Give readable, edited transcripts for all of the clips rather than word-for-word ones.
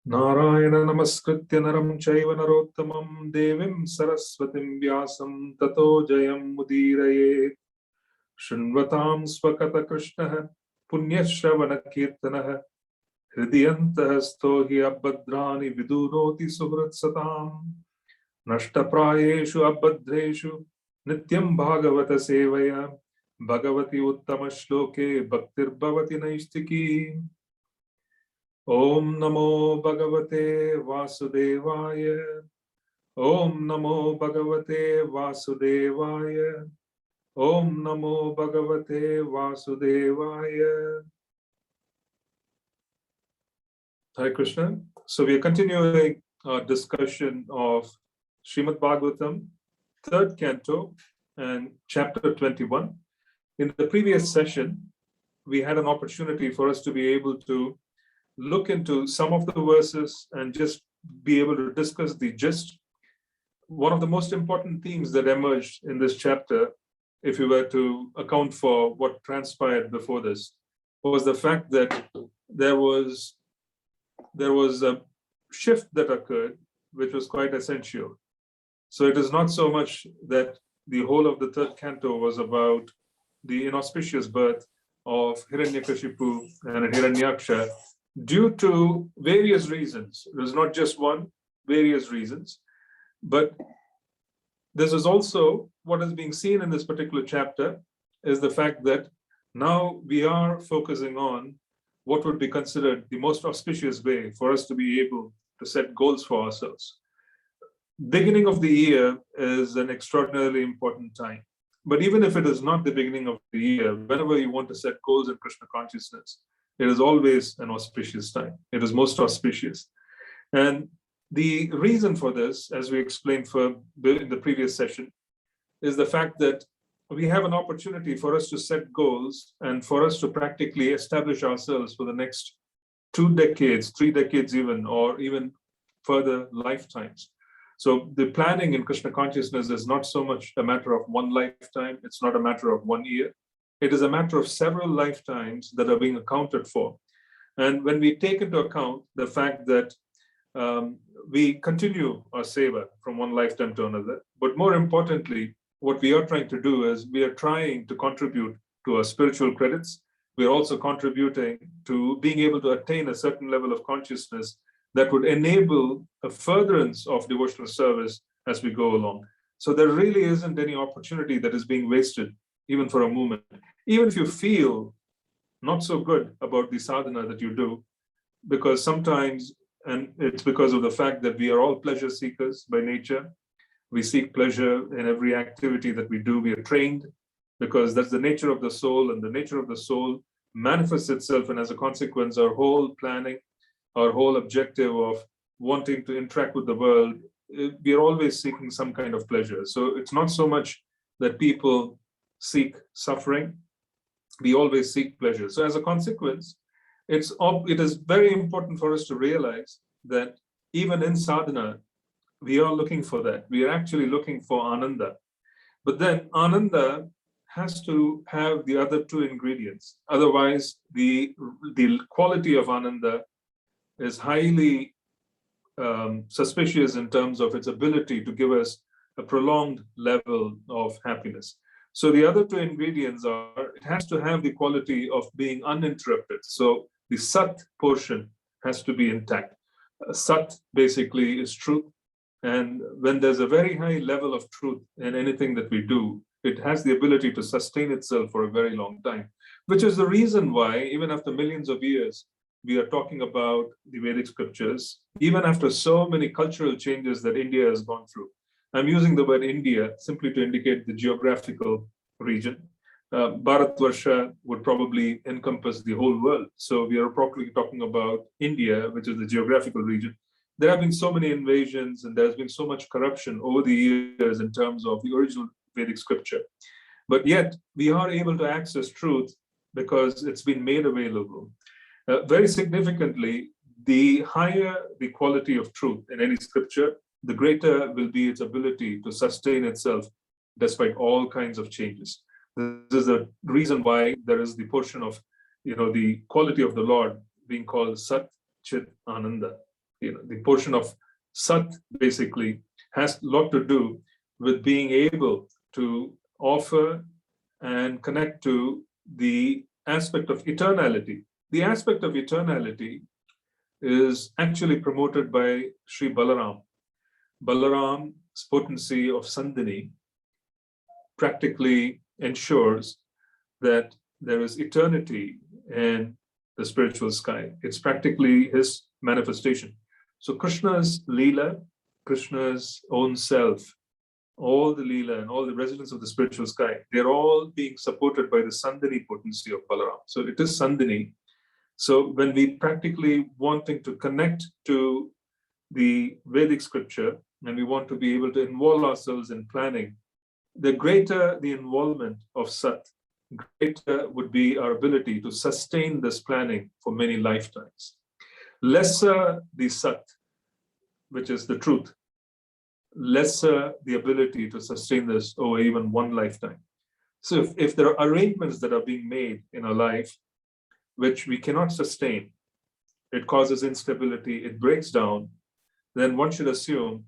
नारायण नमस्कृत्य नरं चैव नरोत्तमं देवीं सरस्वतीं व्यासं ततो जयं मुदीरयेत्। शृण्वतां स्वकतकृष्णः पुण्यश्रवणकीर्तनः हृदयन्तः स्थो हि अभद्राणि विदुनोति सुहृत्सताम्। नष्टप्रायेषु अभद्रेषु नित्यं भागवत सेवया भगवति उत्तमश्लोके भक्तिर्भवति नैष्टिकी। ओम नमो भगवते वासुदेवाय। ओम नमो भगवते वासुदेवाय। ओम नमो भगवते वासुदेवाय। Hare Krishna. So we are continuing our discussion of Srimad Bhagavatam, third canto and chapter 21. In the previous session, we had an opportunity for us to be able to look into some of the verses and just be able to discuss the gist. One of the most important themes that emerged in this chapter, if you were to account for what transpired before this, was the fact that there was a shift that occurred, which was quite essential. So it is not so much that the whole of the third canto was about the inauspicious birth of Hiranyakashipu and Hiranyaksha, due to various reasons. There's not just one, various reasons. But this is also what is being seen in this particular chapter is the fact that now we are focusing on what would be considered the most auspicious way for us to be able to set goals for ourselves. Beginning of the year is an extraordinarily important time. But even if it is not the beginning of the year, whenever you want to set goals in Krishna consciousness, it is always an auspicious time. It is most auspicious. And the reason for this, as we explained in the previous session, is the fact that we have an opportunity for us to set goals and for us to practically establish ourselves for the next 2 decades, 3 decades even, or even further lifetimes. So the planning in Krishna consciousness is not so much a matter of one lifetime. It's not a matter of 1 year. It is a matter of several lifetimes that are being accounted for. And when we take into account the fact that we continue our seva from one lifetime to another, but more importantly, what we are trying to do is we are trying to contribute to our spiritual credits. We are also contributing to being able to attain a certain level of consciousness that would enable a furtherance of devotional service as we go along. So there really isn't any opportunity that is being wasted, even for a moment. Even if you feel not so good about the sadhana that you do, because sometimes, and it's because of the fact that we are all pleasure seekers by nature. We seek pleasure in every activity that we do. We are trained because that's the nature of the soul, and the nature of the soul manifests itself. And as a consequence, our whole planning, our whole objective of wanting to interact with the world, we are always seeking some kind of pleasure. So it's not so much that people seek suffering. We always seek pleasure. So as a consequence, it is very important for us to realize that even in sadhana, we are looking for that. We are actually looking for ananda. But then ananda has to have the other 2 ingredients. Otherwise, the quality of ananda is highly suspicious in terms of its ability to give us a prolonged level of happiness. So the other 2 ingredients are, it has to have the quality of being uninterrupted. So the sat portion has to be intact. Sat basically is truth. And when there's a very high level of truth in anything that we do, it has the ability to sustain itself for a very long time, which is the reason why, even after millions of years, we are talking about the Vedic scriptures, even after so many cultural changes that India has gone through. I'm using the word India simply to indicate the geographical region. Bharatvarsha would probably encompass the whole world. So we are properly talking about India, which is the geographical region. There have been so many invasions and there's been so much corruption over the years in terms of the original Vedic scripture. But yet we are able to access truth because it's been made available. Very significantly, the higher the quality of truth in any scripture, the greater will be its ability to sustain itself despite all kinds of changes. This is the reason why there is the portion of, the quality of the Lord being called Sat Chit Ananda. the portion of Sat basically has a lot to do with being able to offer and connect to the aspect of eternality. The aspect of eternality is actually promoted by Sri Balaram. Balaram's potency of Sandhini practically ensures that there is eternity in the spiritual sky. It's practically his manifestation. So Krishna's Leela, Krishna's own self, all the Leela and all the residents of the spiritual sky, they're all being supported by the Sandhini potency of Balaram. So it is Sandhini. So when we practically wanting to connect to the Vedic scripture and we want to be able to involve ourselves in planning, the greater the involvement of Sat, greater would be our ability to sustain this planning for many lifetimes. Lesser the Sat, which is the truth, lesser the ability to sustain this over even one lifetime. So if there are arrangements that are being made in our life which we cannot sustain, it causes instability, it breaks down, then one should assume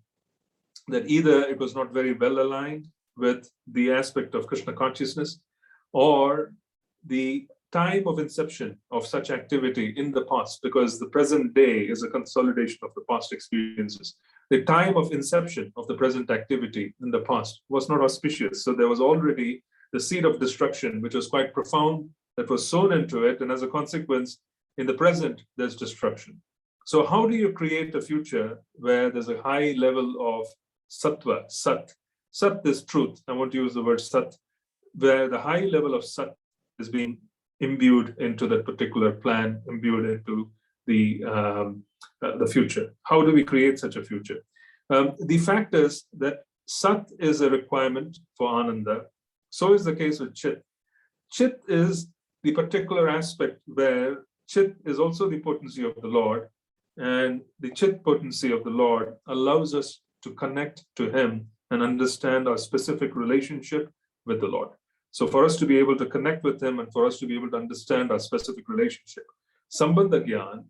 that either it was not very well aligned with the aspect of Krishna consciousness, or the time of inception of such activity in the past, because the present day is a consolidation of the past experiences. The time of inception of the present activity in the past was not auspicious. So there was already the seed of destruction, which was quite profound, that was sown into it. And as a consequence, in the present, there's destruction. So how do you create a future where there's a high level of sattva, sat? Sat is truth. I want to use the word sat, where the high level of sat is being imbued into that particular plan, imbued into the future. How do we create such a future? The fact is that Sat is a requirement for Ananda. So is the case with Chit. Chit is the particular aspect where Chit is also the potency of the Lord, and the Chit potency of the Lord allows us to connect to Him and understand our specific relationship with the Lord. So for us to be able to connect with Him and for us to be able to understand our specific relationship, Sambandha Gyan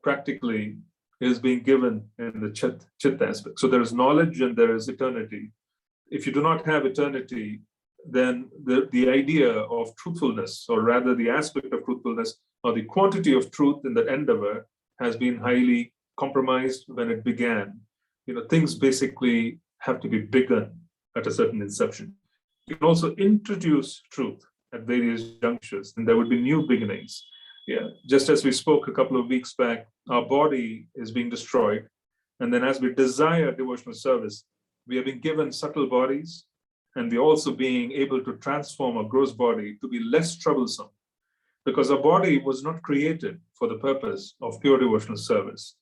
practically is being given in the Chit aspect. So there is knowledge and there is eternity. If you do not have eternity, then the idea of truthfulness, or rather the aspect of truthfulness or the quantity of truth in that endeavor, has been highly compromised when it began. Things basically have to be begun at a certain inception. You can also introduce truth at various junctures, and there would be new beginnings. Yeah, just as we spoke a couple of weeks back, our body is being destroyed, and then as we desire devotional service, we have been given subtle bodies, and we're also being able to transform our gross body to be less troublesome, because our body was not created for the purpose of pure devotional service.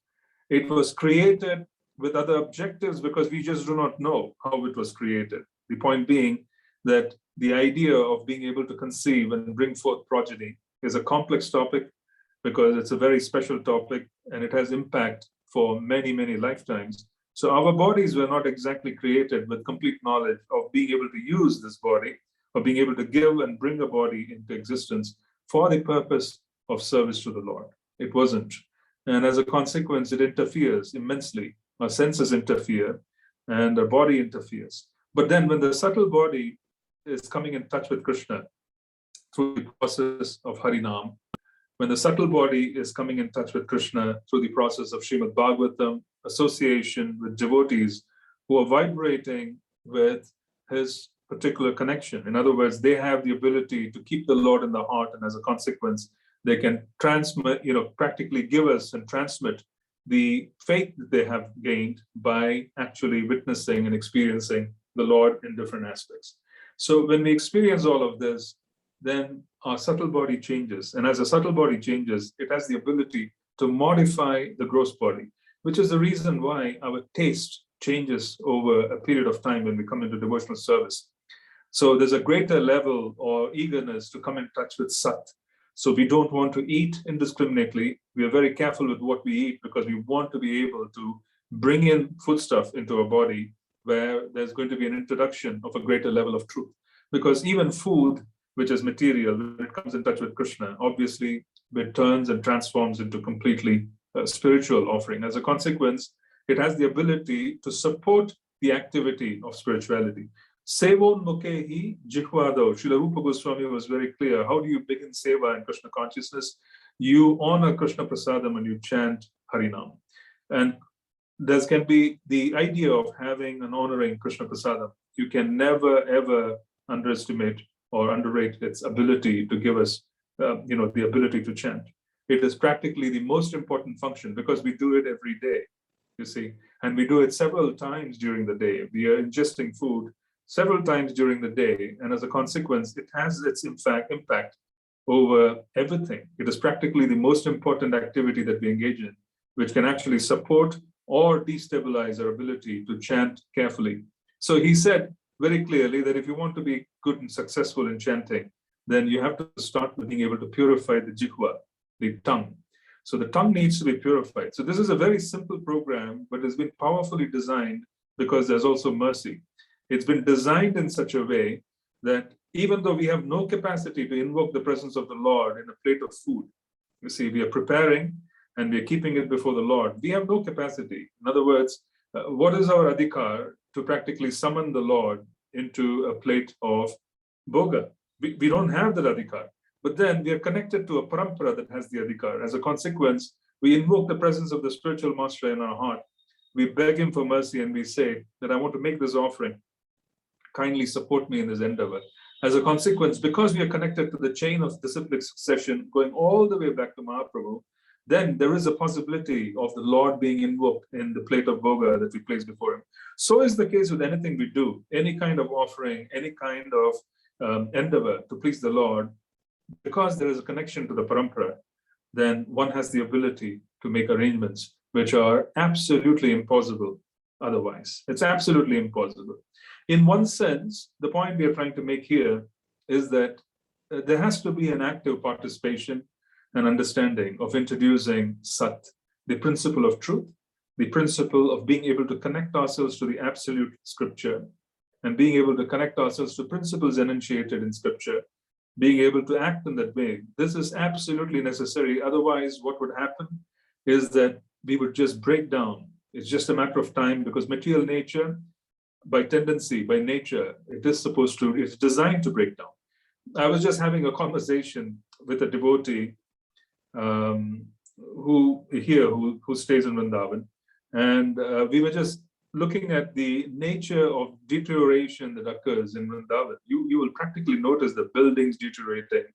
It was created with other objectives because we just do not know how it was created. The point being that the idea of being able to conceive and bring forth progeny is a complex topic, because it's a very special topic and it has impact for many, many lifetimes. So our bodies were not exactly created with complete knowledge of being able to use this body, or being able to give and bring a body into existence for the purpose of service to the Lord. It wasn't. And as a consequence, it interferes immensely. Our senses interfere and our body interferes. But then when the subtle body is coming in touch with Krishna through the process of Harinam, when the subtle body is coming in touch with Krishna through the process of Srimad Bhagavatam, association with devotees who are vibrating with his particular connection. In other words, they have the ability to keep the Lord in the heart, and as a consequence, they can transmit, practically give us and transmit the faith that they have gained by actually witnessing and experiencing the Lord in different aspects. So when we experience all of this, then our subtle body changes. And as a subtle body changes, it has the ability to modify the gross body, which is the reason why our taste changes over a period of time when we come into devotional service. So there's a greater level or eagerness to come in touch with Sat. So we don't want to eat indiscriminately. We are very careful with what we eat, because we want to be able to bring in foodstuff into our body where there's going to be an introduction of a greater level of truth. Because even food, which is material, when it comes in touch with Krishna, obviously it turns and transforms into completely spiritual offering. As a consequence, it has the ability to support the activity of spirituality. Sevon Mukhehi Jihwado. Srila Rupa Goswami was very clear. How do you begin seva in Krishna consciousness? You honor Krishna Prasadam and you chant Harinam. And there can be the idea of having and honoring Krishna Prasadam. You can never, ever underestimate or underrate its ability to give us, the ability to chant. It is practically the most important function because we do it every day, you see, and we do it several times during the day. We are ingesting food several times during the day, and as a consequence, it has its impact over everything. It is practically the most important activity that we engage in, which can actually support or destabilize our ability to chant carefully. So he said very clearly that if you want to be good and successful in chanting, then you have to start with being able to purify the jihva, the tongue. So the tongue needs to be purified. So this is a very simple program, but it's been powerfully designed because there's also mercy. It's been designed in such a way that even though we have no capacity to invoke the presence of the Lord in a plate of food, you see, we are preparing and we are keeping it before the Lord. We have no capacity. In other words, what is our adhikar to practically summon the Lord into a plate of bhoga? We don't have that adhikar. But then we are connected to a parampara that has the adhikar. As a consequence, we invoke the presence of the spiritual master in our heart. We beg him for mercy and we say that I want to make this offering. Kindly support me in this endeavor. As a consequence, because we are connected to the chain of disciplic succession going all the way back to Mahaprabhu, then there is a possibility of the Lord being invoked in the plate of bhoga that we place before him. So is the case with anything we do, any kind of offering, any kind of endeavor to please the Lord. Because there is a connection to the parampara, then one has the ability to make arrangements which are absolutely impossible otherwise. It's absolutely impossible. In one sense, the point we are trying to make here is that there has to be an active participation and understanding of introducing Sat, the principle of truth, the principle of being able to connect ourselves to the absolute scripture, and being able to connect ourselves to principles enunciated in scripture, being able to act in that way. This is absolutely necessary. Otherwise, what would happen is that we would just break down. It's just a matter of time because material nature, by tendency, by nature, it's designed to break down. I was just having a conversation with a devotee who stays in Vrindavan. And we were just looking at the nature of deterioration that occurs in Vrindavan. You will practically notice the buildings deteriorating,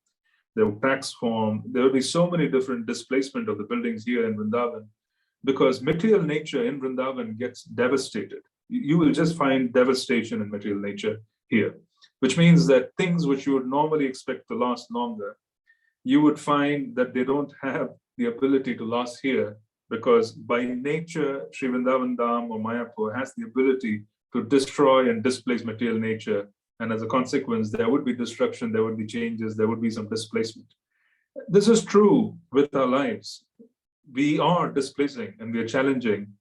they will transform. There will be so many different displacement of the buildings here in Vrindavan because material nature in Vrindavan gets devastated. You will just find devastation in material nature here, which means that things which you would normally expect to last longer, you would find that they don't have the ability to last here because by nature, Sri Vrindavan Dham or Mayapur has the ability to destroy and displace material nature. And as a consequence, there would be destruction, there would be changes, there would be some displacement. This is true with our lives. We are displacing and we are challenging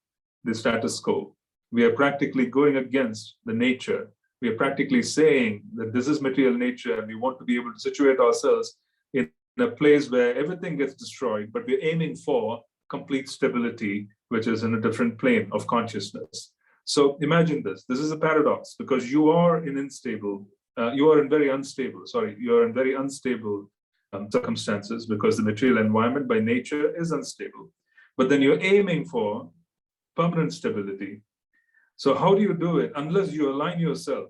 the status quo. We are practically going against the nature. We are practically saying that this is material nature and we want to be able to situate ourselves in a place where everything gets destroyed, but we're aiming for complete stability, which is in a different plane of consciousness. So imagine this. This is a paradox because you are in very unstable circumstances because the material environment by nature is unstable. But then you're aiming for permanent stability. So how do you do it? Unless you align yourself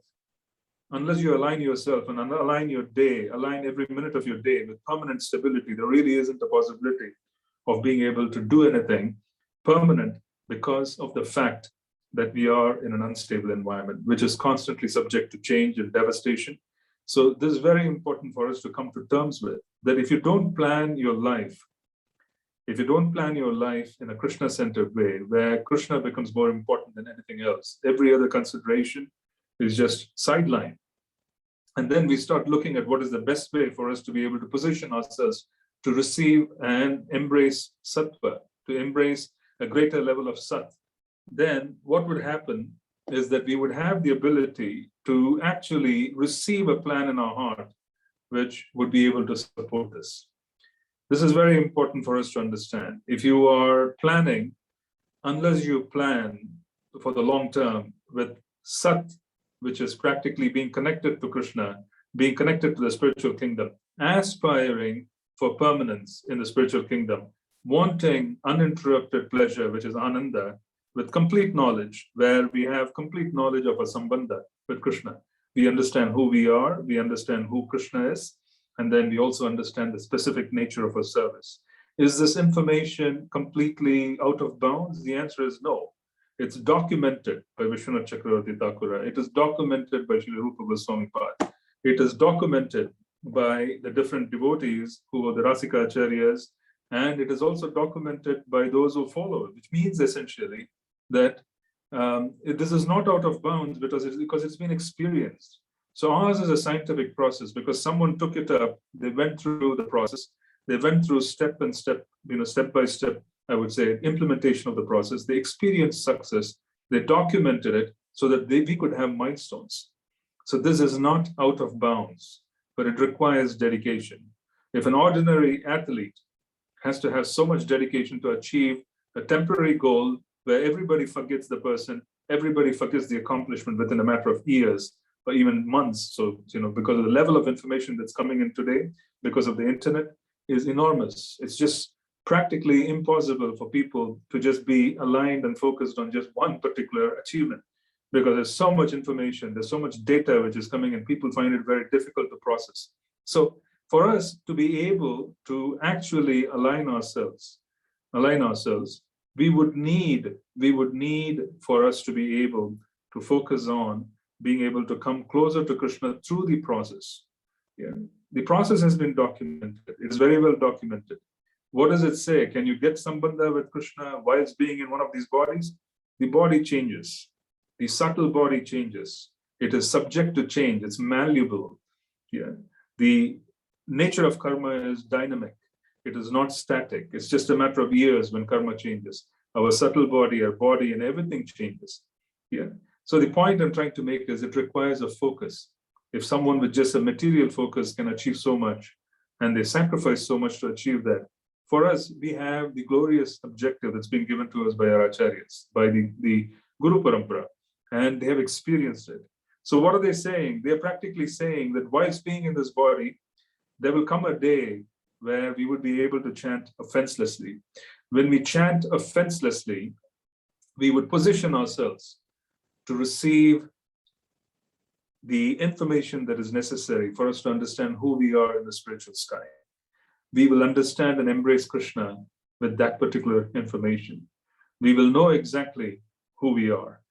and align your day, align every minute of your day with permanent stability, there really isn't a possibility of being able to do anything permanent because of the fact that we are in an unstable environment, which is constantly subject to change and devastation. So this is very important for us to come to terms with, that if you don't plan your life in a Krishna-centered way, where Krishna becomes more important than anything else, every other consideration is just sidelined. And then we start looking at what is the best way for us to be able to position ourselves to receive and embrace sattva, to embrace a greater level of sat. Then what would happen is that we would have the ability to actually receive a plan in our heart, which would be able to support this. This is very important for us to understand. If you are planning, unless you plan for the long term with Sat, which is practically being connected to Krishna, being connected to the spiritual kingdom, aspiring for permanence in the spiritual kingdom, wanting uninterrupted pleasure, which is Ananda, with complete knowledge, where we have complete knowledge of a Sambandha with Krishna. We understand who we are, we understand who Krishna is, and then we also understand the specific nature of our service. Is this information completely out of bounds? The answer is no. It's documented by Vishwanath Chakravarti Thakura. It is documented by Srila Rupa Goswami Pad. It is documented by the different devotees who are the Rasika Acharyas, and it is also documented by those who follow, which means essentially that this is not out of bounds because it's been experienced. So ours is a scientific process because someone took it up, they went through the process, they went through step by step, I would say, implementation of the process. They experienced success, they documented it so that we could have milestones. So this is not out of bounds, but it requires dedication. If an ordinary athlete has to have so much dedication to achieve a temporary goal where everybody forgets the person, everybody forgets the accomplishment within a matter of years or even months. So, because of the level of information that's coming in today, because of the internet, is enormous. It's just practically impossible for people to just be aligned and focused on just one particular achievement, because there's so much information, there's so much data which is coming in, people find it very difficult to process. So for us to be able to actually align ourselves, we would need for us to be able to focus on being able to come closer to Krishna through the process. Yeah. The process has been documented. It's very well documented. What does it say? Can you get Sambandha with Krishna whilst being in one of these bodies? The body changes. The subtle body changes. It is subject to change. It's malleable. Yeah. The nature of karma is dynamic. It is not static. It's just a matter of years when karma changes. Our subtle body, our body, and everything changes. Yeah. So the point I'm trying to make is it requires a focus. If someone with just a material focus can achieve so much, and they sacrifice so much to achieve that, for us, we have the glorious objective that's been given to us by our acharyas, by the Guru Parampara, and they have experienced it. So what are they saying? They're practically saying that whilst being in this body, there will come a day where we would be able to chant offenselessly. When we chant offenselessly, we would position ourselves to receive the information that is necessary for us to understand who we are in the spiritual sky. We will understand and embrace Krishna with that particular information. We will know exactly who we are.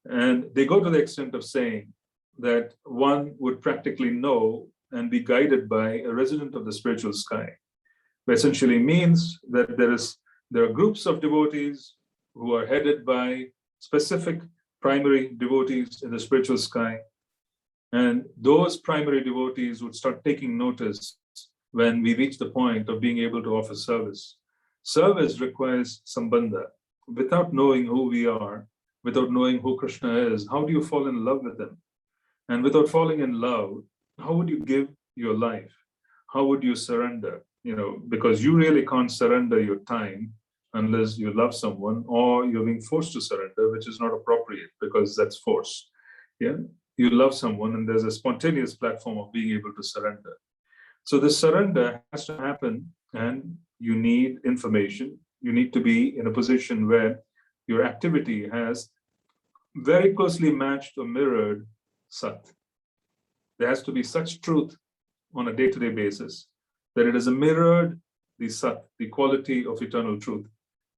And they go to the extent of saying that one would practically know and be guided by a resident of the spiritual sky, which essentially means that there are groups of devotees who are headed by specific primary devotees in the spiritual sky. And those primary devotees would start taking notice when we reach the point of being able to offer service. Service requires Sambandha. Without knowing who we are, without knowing who Krishna is, how do you fall in love with him? And without falling in love, how would you give your life? How would you surrender? Because you really can't surrender your time unless you love someone, or you're being forced to surrender, which is not appropriate because that's force. Yeah, you love someone and there's a spontaneous platform of being able to surrender. So this surrender has to happen, and you need information. You need to be in a position where your activity has very closely matched or mirrored Sat. There has to be such truth on a day-to-day basis that it has mirrored the Sat, the quality of eternal truth.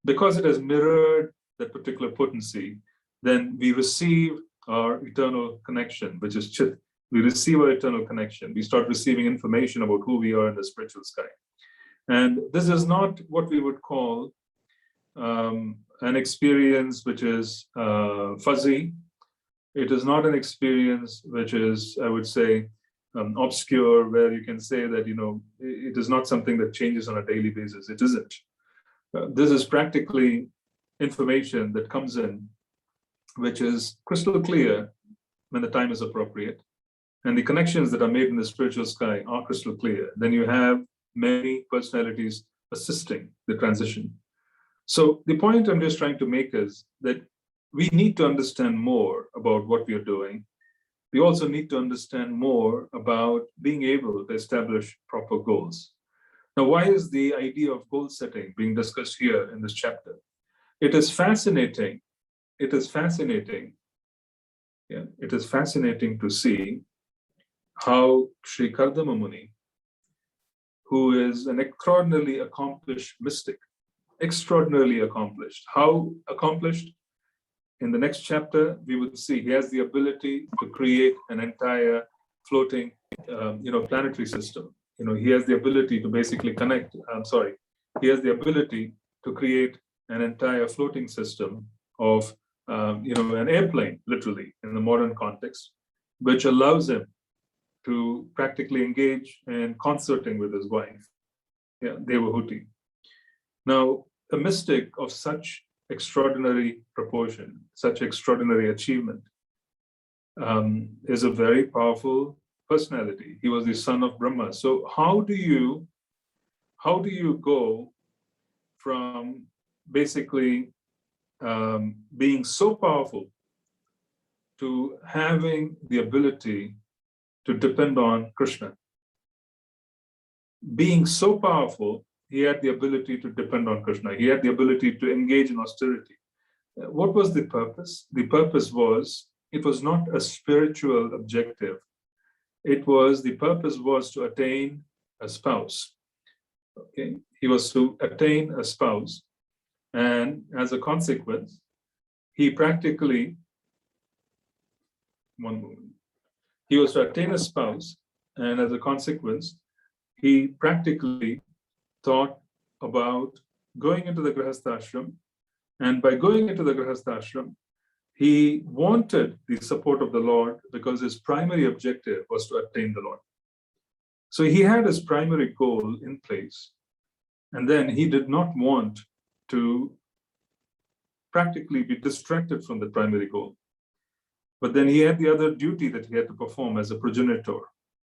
Because it has mirrored that particular potency, then we receive our eternal connection, which is Chit. We receive our eternal connection. We start receiving information about who we are in the spiritual sky. And this is not what we would call an experience which is fuzzy. It is not an experience which is, I would say, obscure, where you can say that, it is not something that changes on a daily basis. It isn't. This is practically information that comes in, which is crystal clear when the time is appropriate. And the connections that are made in the spiritual sky are crystal clear. Then you have many personalities assisting the transition. So the point I'm just trying to make is that we need to understand more about what we are doing. We also need to understand more about being able to establish proper goals. Now, why is the idea of goal setting being discussed here in this chapter? It is fascinating. It is fascinating. Yeah, it is fascinating to see how Sri Kardama Muni, who is an extraordinarily accomplished mystic, extraordinarily accomplished. How accomplished? In the next chapter, we will see he has the ability to create an entire floating, planetary system. He has the ability to basically connect. He has the ability to create an entire floating system of, an airplane, literally, in the modern context, which allows him to practically engage in concerting with his wife, Devahuti. Now, a mystic of such extraordinary proportion, such extraordinary achievement, is a very powerful personality. He was the son of Brahma. So how do you go from basically being so powerful to having the ability to depend on Krishna? Being so powerful, he had the ability to depend on Krishna. He had the ability to engage in austerity. What was the purpose? The purpose was, it was not a spiritual objective. The purpose was to attain a spouse. Okay, he was to attain a spouse, and as a consequence, he practically, he was to attain a spouse, and as a consequence, he practically thought about going into the Grihastha ashram, and by going into the Grihastha ashram, he wanted the support of the Lord because his primary objective was to attain the Lord. So he had his primary goal in place, and then he did not want to practically be distracted from the primary goal. But then he had the other duty that he had to perform as a progenitor,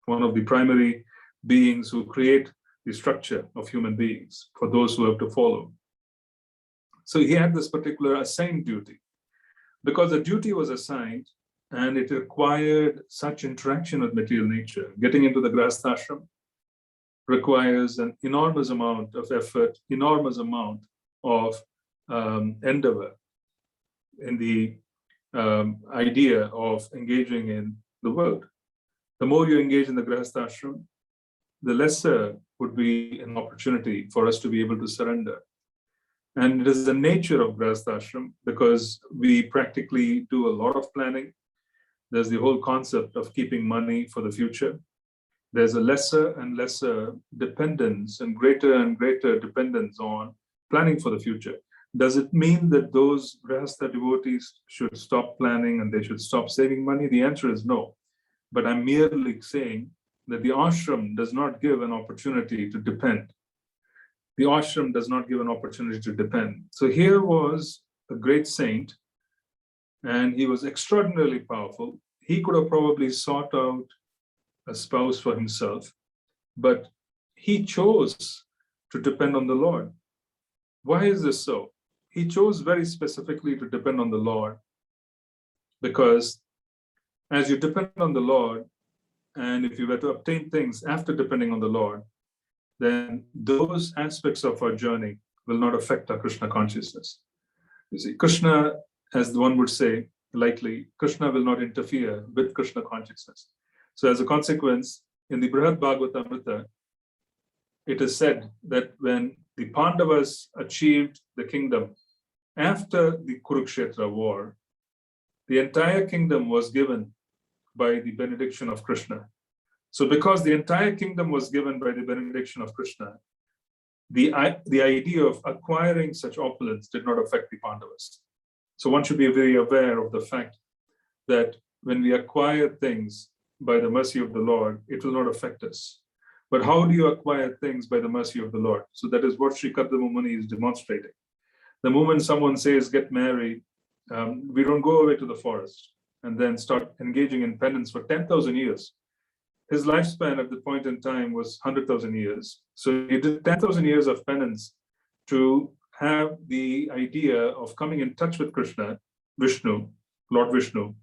one of the primary beings who create the structure of human beings for those who have to follow. So he had this particular assigned duty. Because a duty was assigned and it required such interaction with material nature, getting into the Grihastha ashram requires an enormous amount of effort, enormous amount of endeavor in the idea of engaging in the world. The more you engage in the Grihastha ashram, the lesser would be an opportunity for us to be able to surrender. And it is the nature of Grihastha ashram because we practically do a lot of planning. There's the whole concept of keeping money for the future. There's a lesser and lesser dependence and greater dependence on planning for the future. Does it mean that those Grihastha devotees should stop planning and they should stop saving money? The answer is no. But I'm merely saying that the ashram does not give an opportunity to depend. The ashram does not give an opportunity to depend. So here was a great saint, and he was extraordinarily powerful. He could have probably sought out a spouse for himself, but he chose to depend on the Lord. Why is this so? He chose very specifically to depend on the Lord because as you depend on the Lord, and if you were to obtain things after depending on the Lord, then those aspects of our journey will not affect our Krishna consciousness. You see, Krishna, as the one would say, likely, Krishna will not interfere with Krishna consciousness. So as a consequence, in the Brihad Bhagavatamrita, it is said that when the Pandavas achieved the kingdom after the Kurukshetra war, the entire kingdom was given by the benediction of Krishna. So because the entire kingdom was given by the benediction of Krishna, the idea of acquiring such opulence did not affect the Pandavas. So one should be very aware of the fact that when we acquire things by the mercy of the Lord, it will not affect us. But how do you acquire things by the mercy of the Lord? So that is what Sri Kardama Muni is demonstrating. The moment someone says, get married, we don't go away to the forest and then start engaging in penance for 10,000 years. his lifespan at the point in time was 100,000 years. So he did 10,000 years of penance to have the idea of coming in touch with Krishna, Vishnu, Lord Vishnu.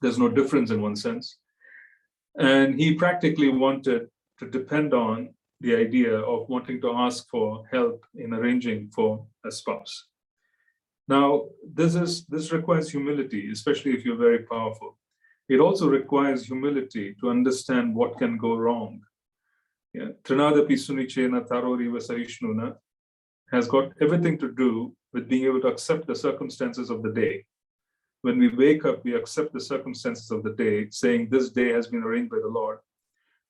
There's no difference in one sense. And he practically wanted to depend on the idea of wanting to ask for help in arranging for a spouse. Now, this requires humility, especially if you're very powerful. It also requires humility to understand what can go wrong. Trinadapi Sunichena Taroriva Sahishnuna has got everything to do with being able to accept the circumstances of the day. When we wake up, we accept the circumstances of the day, saying this day has been arranged by the Lord.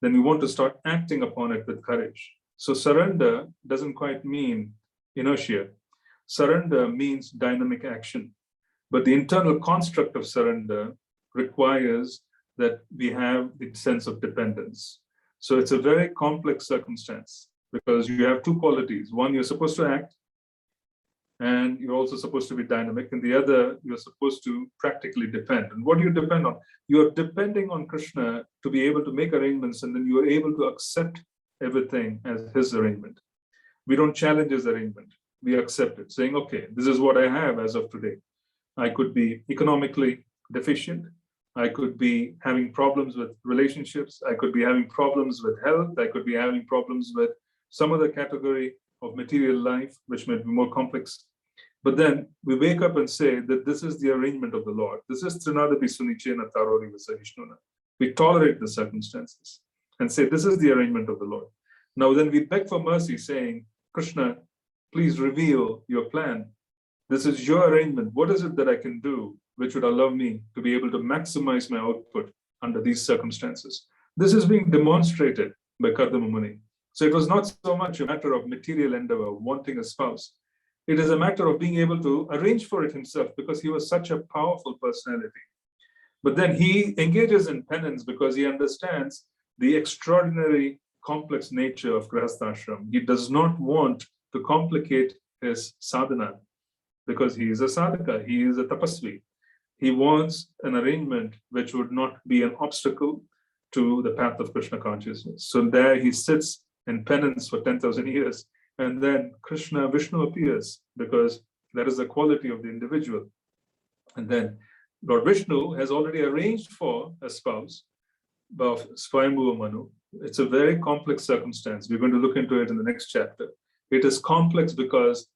Then we want to start acting upon it with courage. So surrender doesn't quite mean inertia. Surrender means dynamic action. But the internal construct of surrender requires that we have the sense of dependence. So it's a very complex circumstance because you have two qualities. One, you're supposed to act, and you're also supposed to be dynamic. And the other, you're supposed to practically depend. And what do you depend on? You're depending on Krishna to be able to make arrangements, and then you are able to accept everything as his arrangement. We don't challenge his arrangement. We accept it, saying, okay, this is what I have as of today. I could be economically deficient. I could be having problems with relationships. I could be having problems with health. I could be having problems with some other category of material life, which may be more complex. But then we wake up and say that this is the arrangement of the Lord. This is Trinadapi Sunichena Tarori Vasahishnuna. We tolerate the circumstances and say, this is the arrangement of the Lord. Now then we beg for mercy, saying, Krishna, please reveal your plan. This is your arrangement. What is it that I can do which would allow me to be able to maximize my output under these circumstances? This is being demonstrated by Kardama Muni. So it was not so much a matter of material endeavor, wanting a spouse. It is a matter of being able to arrange for it himself because he was such a powerful personality. But then he engages in penance because he understands the extraordinary complex nature of Grihasthashram. He does not want to complicate his sadhana because he is a sadhaka, he is a tapasvi. He wants an arrangement which would not be an obstacle to the path of Krishna consciousness. So there he sits in penance for 10,000 years, and then Krishna, Vishnu appears because that is the quality of the individual. And then Lord Vishnu has already arranged for a spouse of Swayambhuva Manu. It's a very complex circumstance. We're going to look into it in the next chapter. It is complex because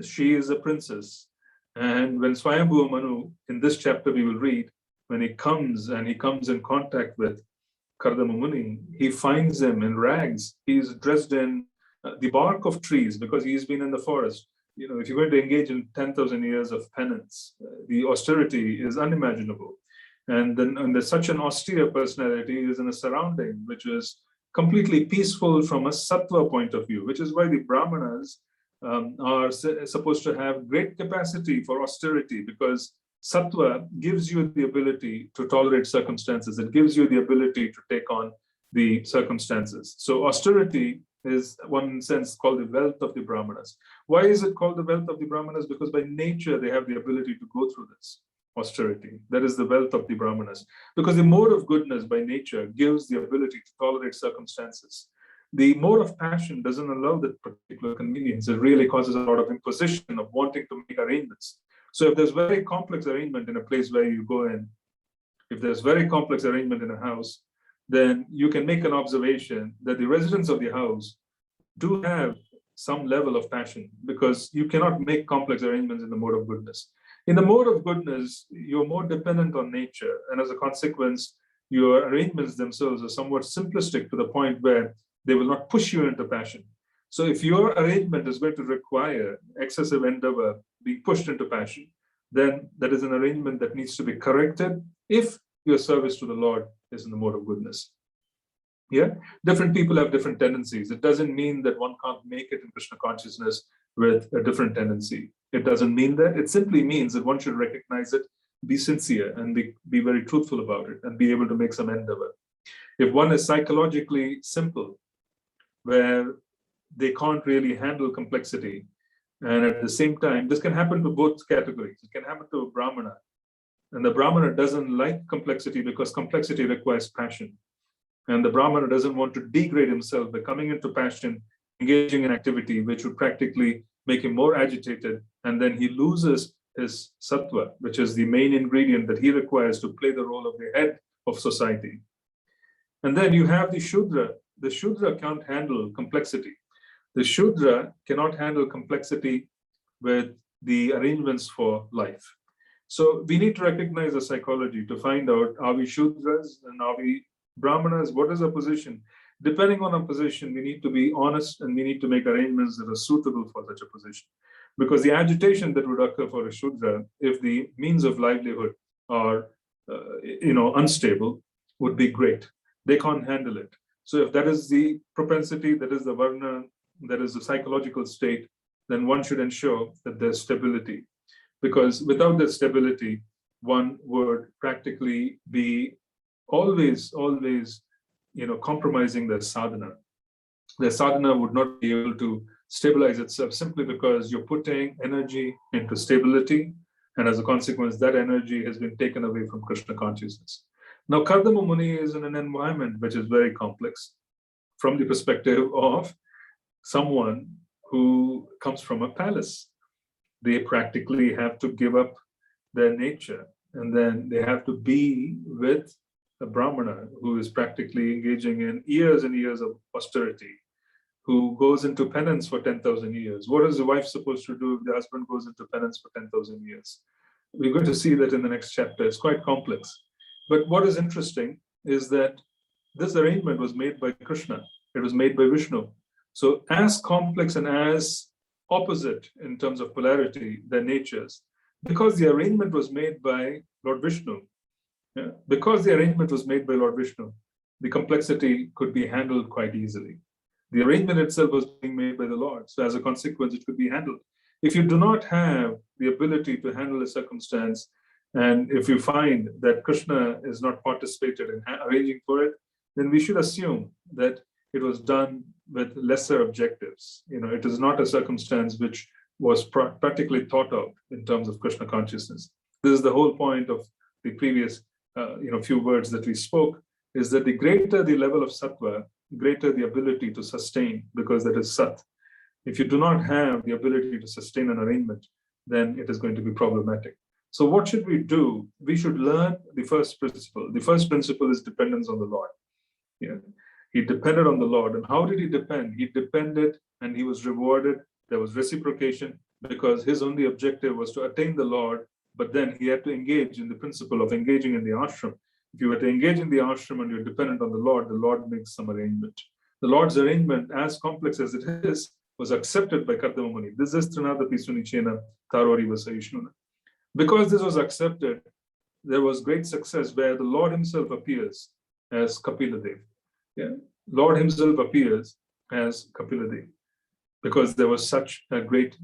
she is a princess. And when Swayambhuva Manu, in this chapter we will read, when he comes in contact with Kardama Muni, he finds him in rags. He's dressed in the bark of trees because he's been in the forest. You know, if you're going to engage in 10,000 years of penance, the austerity is unimaginable. And there's such an austere personality is in a surrounding which is completely peaceful from a sattva point of view, which is why the Brahmanas are supposed to have great capacity for austerity, because sattva gives you the ability to tolerate circumstances. It gives you the ability to take on the circumstances. So austerity is, one sense, called the wealth of the Brahmanas. Why is it called the wealth of the Brahmanas? Because by nature they have the ability to go through this austerity. That is the wealth of the Brahmanas. Because the mode of goodness by nature gives the ability to tolerate circumstances. The mode of passion doesn't allow that particular convenience. It really causes a lot of imposition of wanting to make arrangements. So if there's very complex arrangement in a place where you go in, if there's very complex arrangement in a house, then you can make an observation that the residents of the house do have some level of passion, because you cannot make complex arrangements in the mode of goodness. In the mode of goodness, you're more dependent on nature, and as a consequence, your arrangements themselves are somewhat simplistic to the point where they will not push you into passion. So if your arrangement is going to require excessive endeavor, being pushed into passion, then that is an arrangement that needs to be corrected if your service to the Lord is in the mode of goodness. Yeah, different people have different tendencies. It doesn't mean that one can't make it in Krishna consciousness with a different tendency. It doesn't mean that. It simply means that one should recognize it, be sincere, and be very truthful about it, and be able to make some endeavor. If one is psychologically simple, where they can't really handle complexity, and at the same time, this can happen to both categories. It can happen to a Brahmana, and the Brahmana doesn't like complexity because complexity requires passion. And the Brahmana doesn't want to degrade himself by coming into passion, engaging in activity, which would practically make him more agitated. And then he loses his sattva, which is the main ingredient that he requires to play the role of the head of society. And then you have the Shudra. The Shudra can't handle complexity. The Shudra cannot handle complexity with the arrangements for life. So we need to recognize the psychology to find out, are we Shudras and are we Brahmanas? What is our position? Depending on our position, we need to be honest and we need to make arrangements that are suitable for such a position. Because the agitation that would occur for a Shudra, if the means of livelihood are unstable, would be great. They can't handle it. So if that is the propensity, that is the varna, that is the psychological state, then one should ensure that there's stability. Because without that stability, one would practically be always, compromising their sadhana. Their sadhana would not be able to stabilize itself simply because you're putting energy into stability, and as a consequence, that energy has been taken away from Krishna consciousness. Now, Kardama Muni is in an environment which is very complex from the perspective of someone who comes from a palace. They practically have to give up their nature, and then they have to be with a Brahmana who is practically engaging in years and years of austerity, who goes into penance for 10,000 years. What is the wife supposed to do if the husband goes into penance for 10,000 years? We're going to see that in the next chapter. It's quite complex. But what is interesting is that this arrangement was made by Krishna. It was made by Vishnu. So as complex and as opposite in terms of polarity, their natures, because the arrangement was made by Lord Vishnu, because the arrangement was made by Lord Vishnu, the complexity could be handled quite easily. The arrangement itself was being made by the Lord. So as a consequence, it could be handled. If you do not have the ability to handle a circumstance, and if you find that Krishna is not participated in arranging for it, then we should assume that it was done with lesser objectives. It is not a circumstance which was practically thought of in terms of Krishna consciousness. This is the whole point of the previous few words that we spoke, is that the greater the level of sattva, greater the ability to sustain, because that is sat. If you do not have the ability to sustain an arrangement, then it is going to be problematic. So what should we do? We should learn the first principle. The first principle is dependence on the Lord. He depended on the Lord. And how did he depend? He depended and he was rewarded. There was reciprocation because his only objective was to attain the Lord, but then he had to engage in the principle of engaging in the ashram. If you were to engage in the ashram and you're dependent on the Lord makes some arrangement. The Lord's arrangement, as complex as it is, was accepted by Kardama Muni. This is Trinadapi Sunichena Tarori Vasaishnuna. Because this was accepted, there was great success where the Lord himself appears as Kapila Dev. Lord himself appears as Kapila Dev, because there was such a great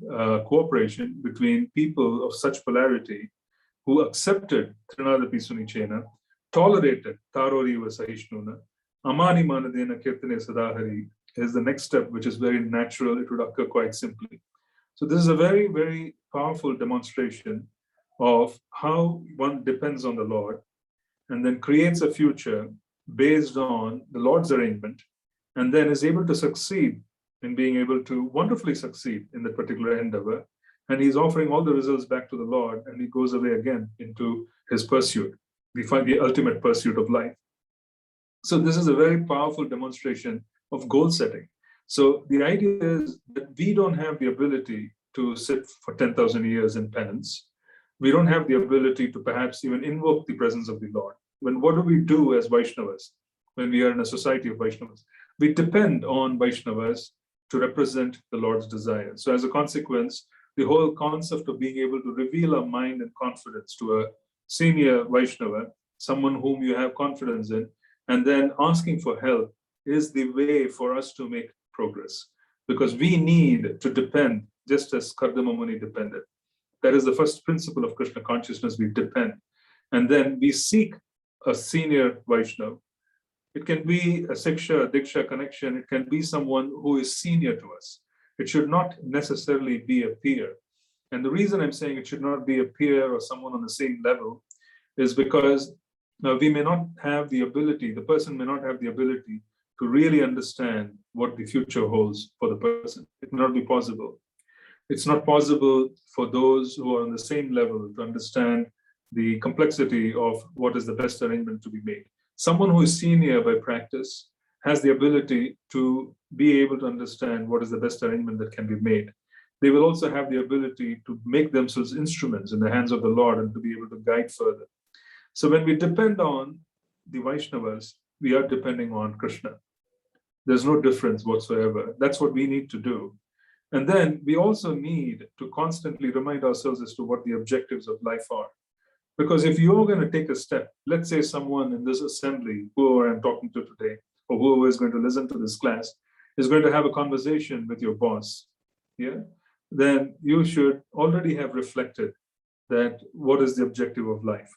cooperation between people of such polarity who accepted Trinadapi Sunichena, tolerated Tarori Vasahishnuna, Amani Manadena Kirtane Sadahari is the next step, which is very natural. It would occur quite simply. So this is a very, very powerful demonstration of how one depends on the Lord and then creates a future based on the Lord's arrangement, and then is able to succeed in being able to wonderfully succeed in that particular endeavor. And he's offering all the results back to the Lord, and he goes away again into his pursuit. We find the ultimate pursuit of life. So this is a very powerful demonstration of goal setting. So the idea is that we don't have the ability to sit for 10,000 years in penance. We don't have the ability to perhaps even invoke the presence of the Lord. What do we do as Vaishnavas when we are in a society of Vaishnavas? We depend on Vaishnavas to represent the Lord's desire. So as a consequence, the whole concept of being able to reveal our mind and confidence to a senior Vaishnava, someone whom you have confidence in, and then asking for help is the way for us to make progress. Because we need to depend just as Kardama Muni depended. That is the first principle of Krishna consciousness, we depend. And then we seek a senior Vaishnava. It can be a Siksha, Diksha connection. It can be someone who is senior to us. It should not necessarily be a peer. And the reason I'm saying it should not be a peer or someone on the same level is because Now, we may not have the ability, the person may not have the ability to really understand what the future holds for the person. It may not be possible. It's not possible for those who are on the same level to understand the complexity of what is the best arrangement to be made. Someone who is senior by practice has the ability to be able to understand what is the best arrangement that can be made. They will also have the ability to make themselves instruments in the hands of the Lord and to be able to guide further. So when we depend on the Vaishnavas, we are depending on Krishna. There's no difference whatsoever. That's what we need to do. And then we also need to constantly remind ourselves as to what the objectives of life are. Because if you're going to take a step, let's say someone in this assembly, who I'm talking to today, or whoever is going to listen to this class, is going to have a conversation with your boss, yeah, then you should already have reflected that what is the objective of life?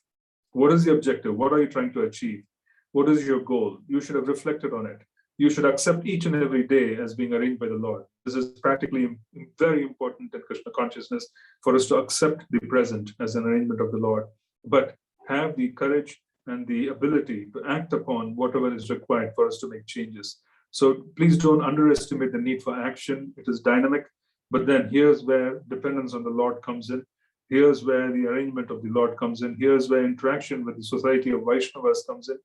What is the objective? What are you trying to achieve? What is your goal? You should have reflected on it. You should accept each and every day as being arranged by the Lord. This is practically very important in Krishna consciousness, for us to accept the present as an arrangement of the Lord, but have the courage and the ability to act upon whatever is required for us to make changes. So please don't underestimate the need for action. It is dynamic, but then here's where dependence on the Lord comes in. Here's where the arrangement of the Lord comes in. Here's where interaction with the society of Vaishnavas comes in,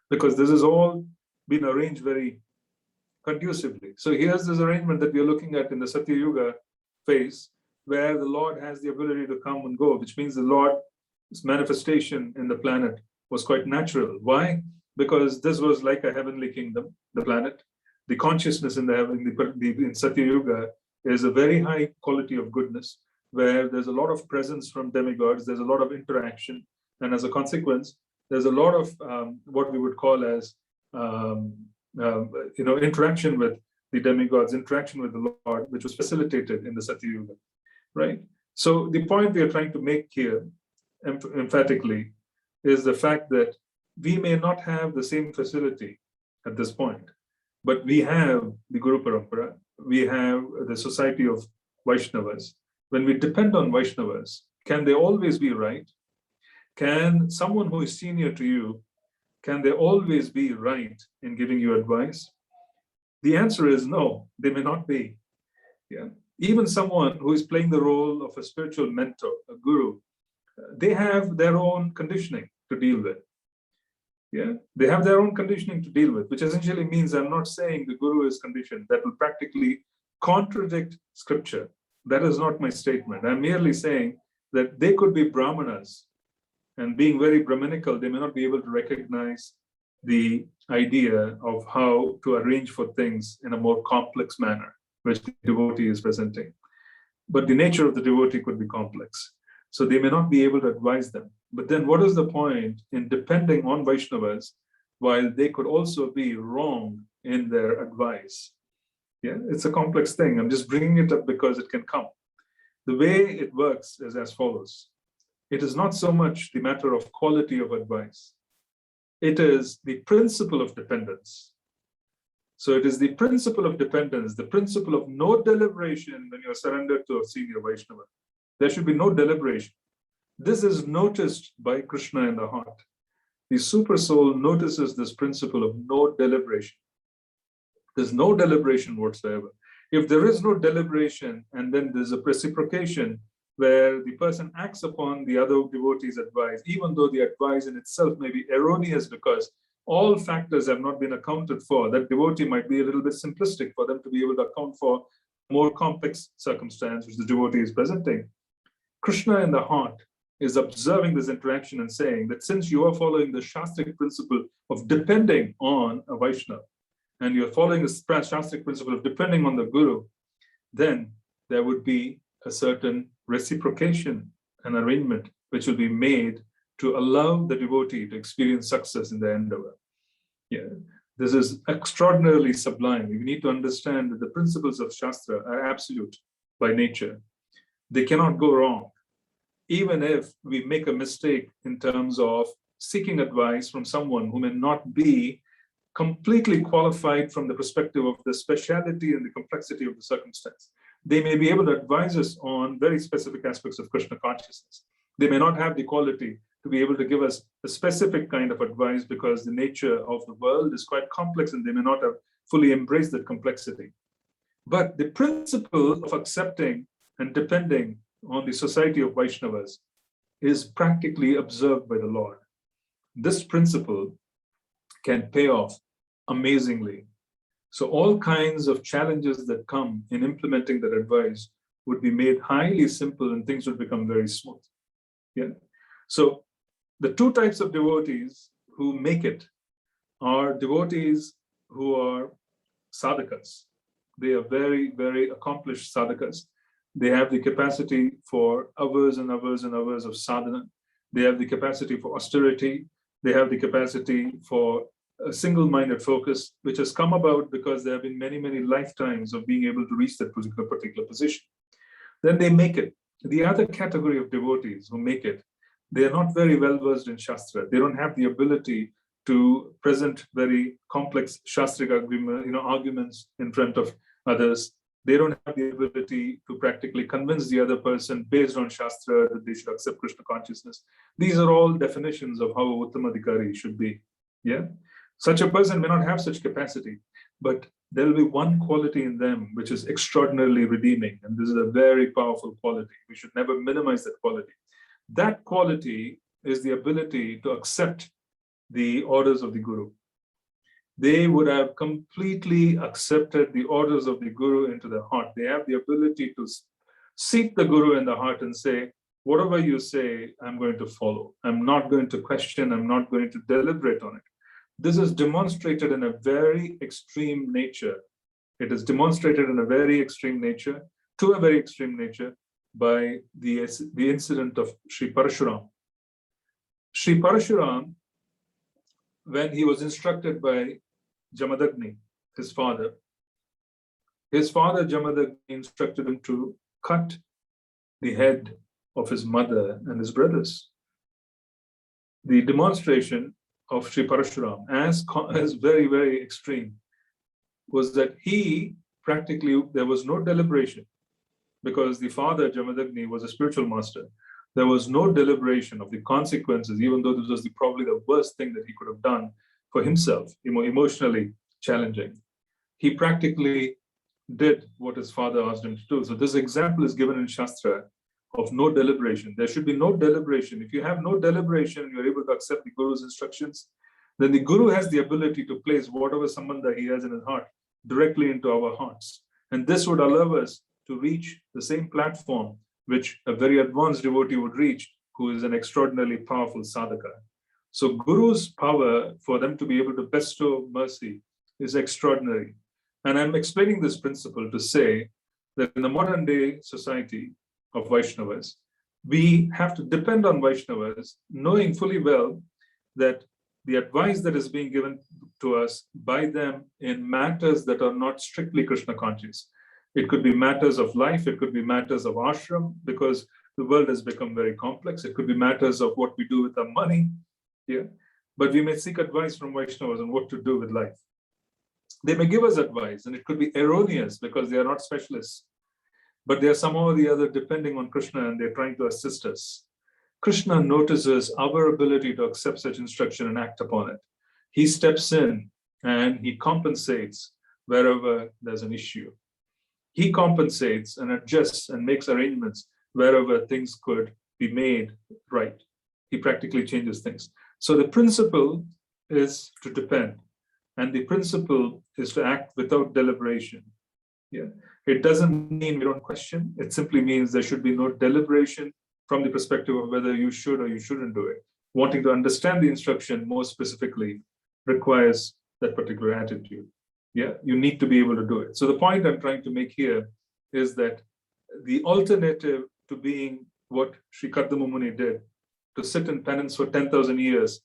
because this is all been arranged very conducively. So here's this arrangement that we are looking at in the Satya Yuga phase, where the Lord has the ability to come and go, which means the Lord's manifestation in the planet was quite natural. Why? Because this was like a heavenly kingdom, the planet. The consciousness in the heaven, in Satya Yuga, is a very high quality of goodness, where there's a lot of presence from demigods, there's a lot of interaction, and as a consequence, there's a lot of what we would call as interaction with the demigods, interaction with the Lord, which was facilitated in the Satya Yuga, right? So the point we are trying to make here, emphatically, is the fact that we may not have the same facility at this point, but we have the Guru Parampara, we have the society of Vaishnavas. When we depend on Vaishnavas, can they always be right? Can someone who is senior to you, can they always be right in giving you advice? The answer is no, they may not be. Yeah. Even someone who is playing the role of a spiritual mentor, a guru, they have their own conditioning to deal with. Yeah, they have their own conditioning to deal with, which essentially means I'm not saying the guru is conditioned. That will practically contradict scripture. That is not my statement. I'm merely saying that they could be brahmanas, and being very Brahminical, they may not be able to recognize the idea of how to arrange for things in a more complex manner, which the devotee is presenting. But the nature of the devotee could be complex. So they may not be able to advise them. But then what is the point in depending on Vaishnavas while they could also be wrong in their advice? Yeah, it's a complex thing. I'm just bringing it up because it can come. The way it works is as follows. It is not so much the matter of quality of advice. It is the principle of dependence. So it is the principle of dependence, the principle of no deliberation when you're surrendered to a senior Vaishnava. There should be no deliberation. This is noticed by Krishna in the heart. The super soul notices this principle of no deliberation. There's no deliberation whatsoever. If there is no deliberation and then there's a reciprocation where the person acts upon the other devotee's advice, even though the advice in itself may be erroneous because all factors have not been accounted for, that devotee might be a little bit simplistic for them to be able to account for more complex circumstance which the devotee is presenting. Krishna in the heart is observing this interaction and saying that since you are following the Shastric principle of depending on a Vaishnava, and you're following the Shastric principle of depending on the Guru, then there would be a certain reciprocation and arrangement which will be made to allow the devotee to experience success in their endeavor. Yeah, this is extraordinarily sublime. We need to understand that the principles of Shastra are absolute by nature. They cannot go wrong. Even if we make a mistake in terms of seeking advice from someone who may not be completely qualified from the perspective of the speciality and the complexity of the circumstance, they may be able to advise us on very specific aspects of Krishna consciousness. They may not have the quality to be able to give us a specific kind of advice, because the nature of the world is quite complex and they may not have fully embraced that complexity. But the principle of accepting and depending on the society of Vaishnavas is practically observed by the Lord. This principle can pay off amazingly. So all kinds of challenges that come in implementing that advice would be made highly simple and things would become very smooth. Yeah. So the two types of devotees who make it are devotees who are sadhakas. They are very, very accomplished sadhakas. They have the capacity for hours and hours and hours of sadhana. They have the capacity for austerity. They have the capacity for a single-minded focus, which has come about because there have been many, many lifetimes of being able to reach that particular position. Then they make it. The other category of devotees who make it, they are not very well versed in Shastra. They don't have the ability to present very complex Shastric arguments in front of others. They don't have the ability to practically convince the other person based on Shastra that they should accept Krishna consciousness. These are all definitions of how a Uttamadhikari should be. Yeah. Such a person may not have such capacity, but there will be one quality in them which is extraordinarily redeeming. And this is a very powerful quality. We should never minimize that quality. That quality is the ability to accept the orders of the Guru. They would have completely accepted the orders of the Guru into their heart. They have the ability to seek the Guru in the heart and say, whatever you say, I'm going to follow. I'm not going to question. I'm not going to deliberate on it. This is demonstrated in a very extreme nature. It is demonstrated in a very extreme nature, to a very extreme nature, by the incident of Sri Parashuram. Sri Parashuram, when he was instructed by Jamadagni, his father Jamadagni instructed him to cut the head of his mother and his brothers. The demonstration of Sri Parashuram, as very, very extreme, was that he practically, there was no deliberation, because the father, Jamadagni, was a spiritual master. There was no deliberation of the consequences, even though this was probably the worst thing that he could have done for himself, emotionally challenging. He practically did what his father asked him to do. So this example is given in Shastra of no deliberation. There should be no deliberation. If you have no deliberation and you're able to accept the Guru's instructions, then the Guru has the ability to place whatever sambandha he has in his heart directly into our hearts. And this would allow us to reach the same platform which a very advanced devotee would reach, who is an extraordinarily powerful sadhaka. So Guru's power for them to be able to bestow mercy is extraordinary. And I'm explaining this principle to say that in the modern day society of Vaishnavas, we have to depend on Vaishnavas, knowing fully well that the advice that is being given to us by them in matters that are not strictly Krishna conscious. It could be matters of life, it could be matters of ashram, because the world has become very complex. It could be matters of what we do with our money. Yeah. But we may seek advice from Vaishnavas on what to do with life. They may give us advice, and it could be erroneous because they are not specialists, but they are somehow or the other depending on Krishna and they're trying to assist us. Krishna notices our ability to accept such instruction and act upon it. He steps in and he compensates wherever there's an issue. He compensates and adjusts and makes arrangements wherever things could be made right. He practically changes things. So the principle is to depend, and the principle is to act without deliberation. Yeah. It doesn't mean we don't question. It simply means there should be no deliberation from the perspective of whether you should or you shouldn't do it. Wanting to understand the instruction more specifically requires that particular attitude. Yeah, you need to be able to do it. So the point I'm trying to make here is that the alternative to being what Sri Kardama Muni did, to sit in penance for 10,000 years,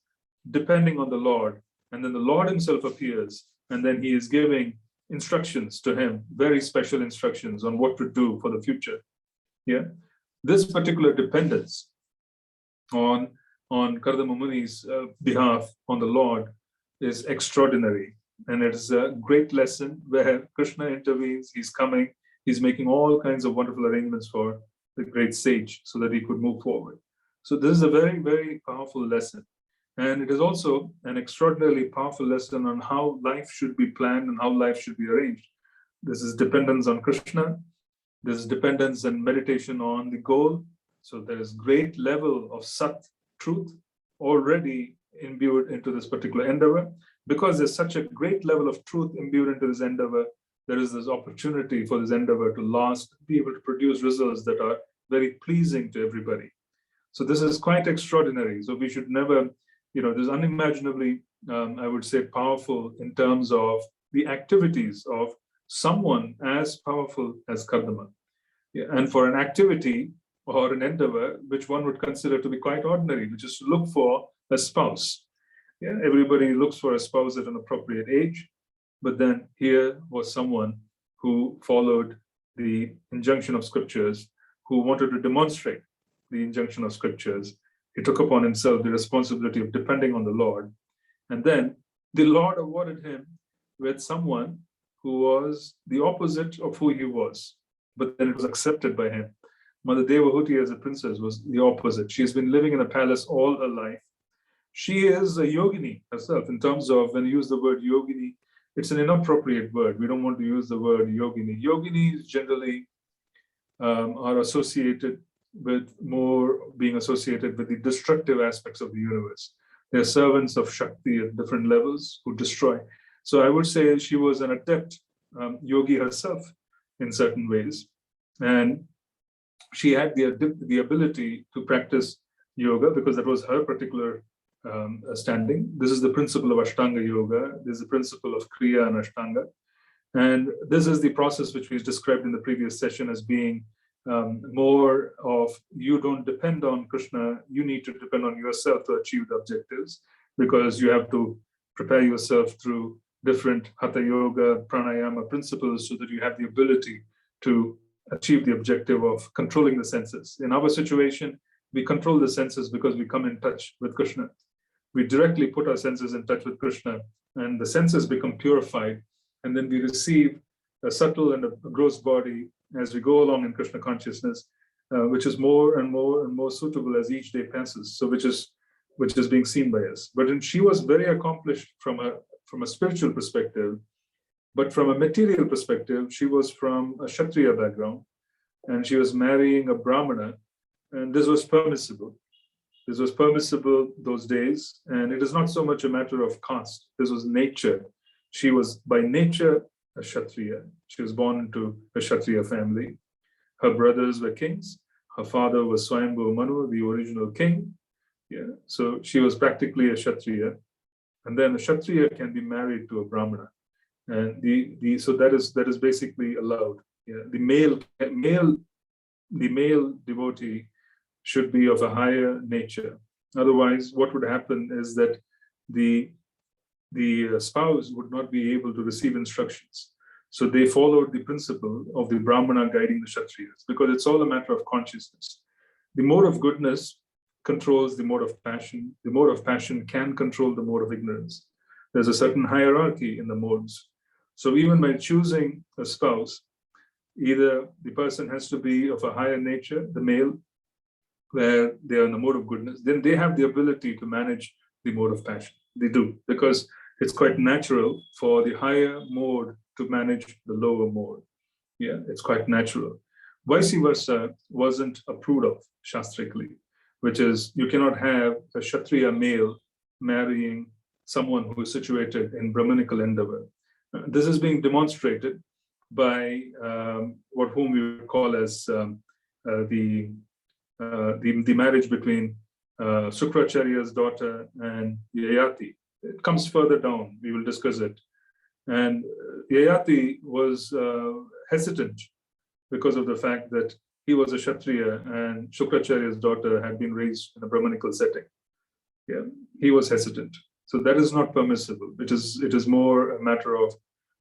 depending on the Lord, and then the Lord himself appears, and then he is giving instructions to him, very special instructions on what to do for the future. Yeah, this particular dependence on Kardama Muni's behalf on the Lord is extraordinary. And it is a great lesson where Krishna intervenes, he's coming, he's making all kinds of wonderful arrangements for the great sage so that he could move forward. So this is a very, very powerful lesson. And it is also an extraordinarily powerful lesson on how life should be planned and how life should be arranged. This is dependence on Krishna. This is dependence and meditation on the goal. So there is great level of Sat, truth, already imbued into this particular endeavor. Because there's such a great level of truth imbued into this endeavor, there is this opportunity for this endeavor to last, be able to produce results that are very pleasing to everybody. So this is quite extraordinary. So we should never, this is unimaginably, I would say, powerful in terms of the activities of someone as powerful as Kardama. Yeah, and for an activity or an endeavor which one would consider to be quite ordinary, which is to look for a spouse. Yeah, everybody looks for a spouse at an appropriate age, but then here was someone who followed the injunction of scriptures, who wanted to demonstrate the injunction of scriptures. He took upon himself the responsibility of depending on the Lord. And then the Lord awarded him with someone who was the opposite of who he was, but then it was accepted by him. Mother Devahuti as a princess was the opposite. She has been living in a palace all her life. She is a yogini herself. In terms of when you use the word yogini, it's an inappropriate word. We don't want to use the word yogini. Yoginis generally are associated with being associated with the destructive aspects of the universe. They're servants of Shakti at different levels who destroy. So I would say she was an adept yogi herself in certain ways. And she had the ability to practice yoga because that was her particular standing. This is the principle of Ashtanga Yoga. This is the principle of Kriya and Ashtanga. And this is the process which we described in the previous session as being more of you don't depend on Krishna, you need to depend on yourself to achieve the objectives, because you have to prepare yourself through different Hatha Yoga, Pranayama principles so that you have the ability to achieve the objective of controlling the senses. In our situation, we control the senses because we come in touch with Krishna. We directly put our senses in touch with Krishna, and the senses become purified, and then we receive a subtle and a gross body as we go along in Krishna consciousness, which is more and more and more suitable as each day passes. So which is being seen by us. But she was very accomplished from a spiritual perspective, but from a material perspective, she was from a Kshatriya background, and she was marrying a Brahmana, and this was permissible. This was permissible those days, and it is not so much a matter of caste. This was nature. She was by nature a Kshatriya. She was born into a Kshatriya family. Her brothers were kings. Her father was Swayambhu Manu, the original king. Yeah, so she was practically a Kshatriya. And then a Kshatriya can be married to a Brahmana, and so that is basically allowed. Yeah, the male devotee should be of a higher nature. Otherwise, what would happen is that the spouse would not be able to receive instructions. So they followed the principle of the Brahmana guiding the Kshatriyas, because it's all a matter of consciousness. The mode of goodness controls the mode of passion. The mode of passion can control the mode of ignorance. There's a certain hierarchy in the modes. So even by choosing a spouse, either the person has to be of a higher nature, the male, where they are in the mode of goodness, then they have the ability to manage the mode of passion. They do, because it's quite natural for the higher mode to manage the lower mode. Yeah, it's quite natural. Vice versa wasn't approved of shastrically, which is you cannot have a Kshatriya male marrying someone who is situated in Brahmanical endeavor. This is being demonstrated by whom we would call as the marriage between Sukracharya's daughter and Yayati. It comes further down, we will discuss it. And Yayati was hesitant because of the fact that he was a Kshatriya and Shukracharya's daughter had been raised in a Brahmanical setting. Yeah, he was hesitant. So that is not permissible. It is more a matter of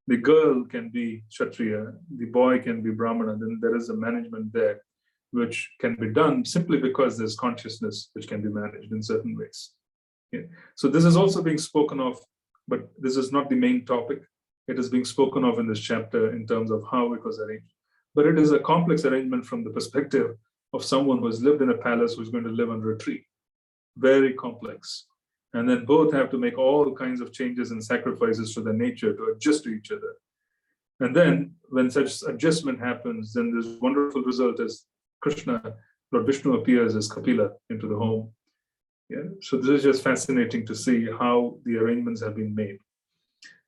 the girl can be Kshatriya, the boy can be Brahmana, then there is a management there which can be done simply because there's consciousness which can be managed in certain ways. Yeah. So this is also being spoken of, but this is not the main topic. It is being spoken of in this chapter in terms of how it was arranged. But it is a complex arrangement from the perspective of someone who has lived in a palace who's going to live under a tree. Very complex. And then both have to make all kinds of changes and sacrifices to their nature to adjust to each other. And then when such adjustment happens, then this wonderful result is Krishna, Lord Vishnu appears as Kapila into the home. Yeah. So this is just fascinating to see how the arrangements have been made.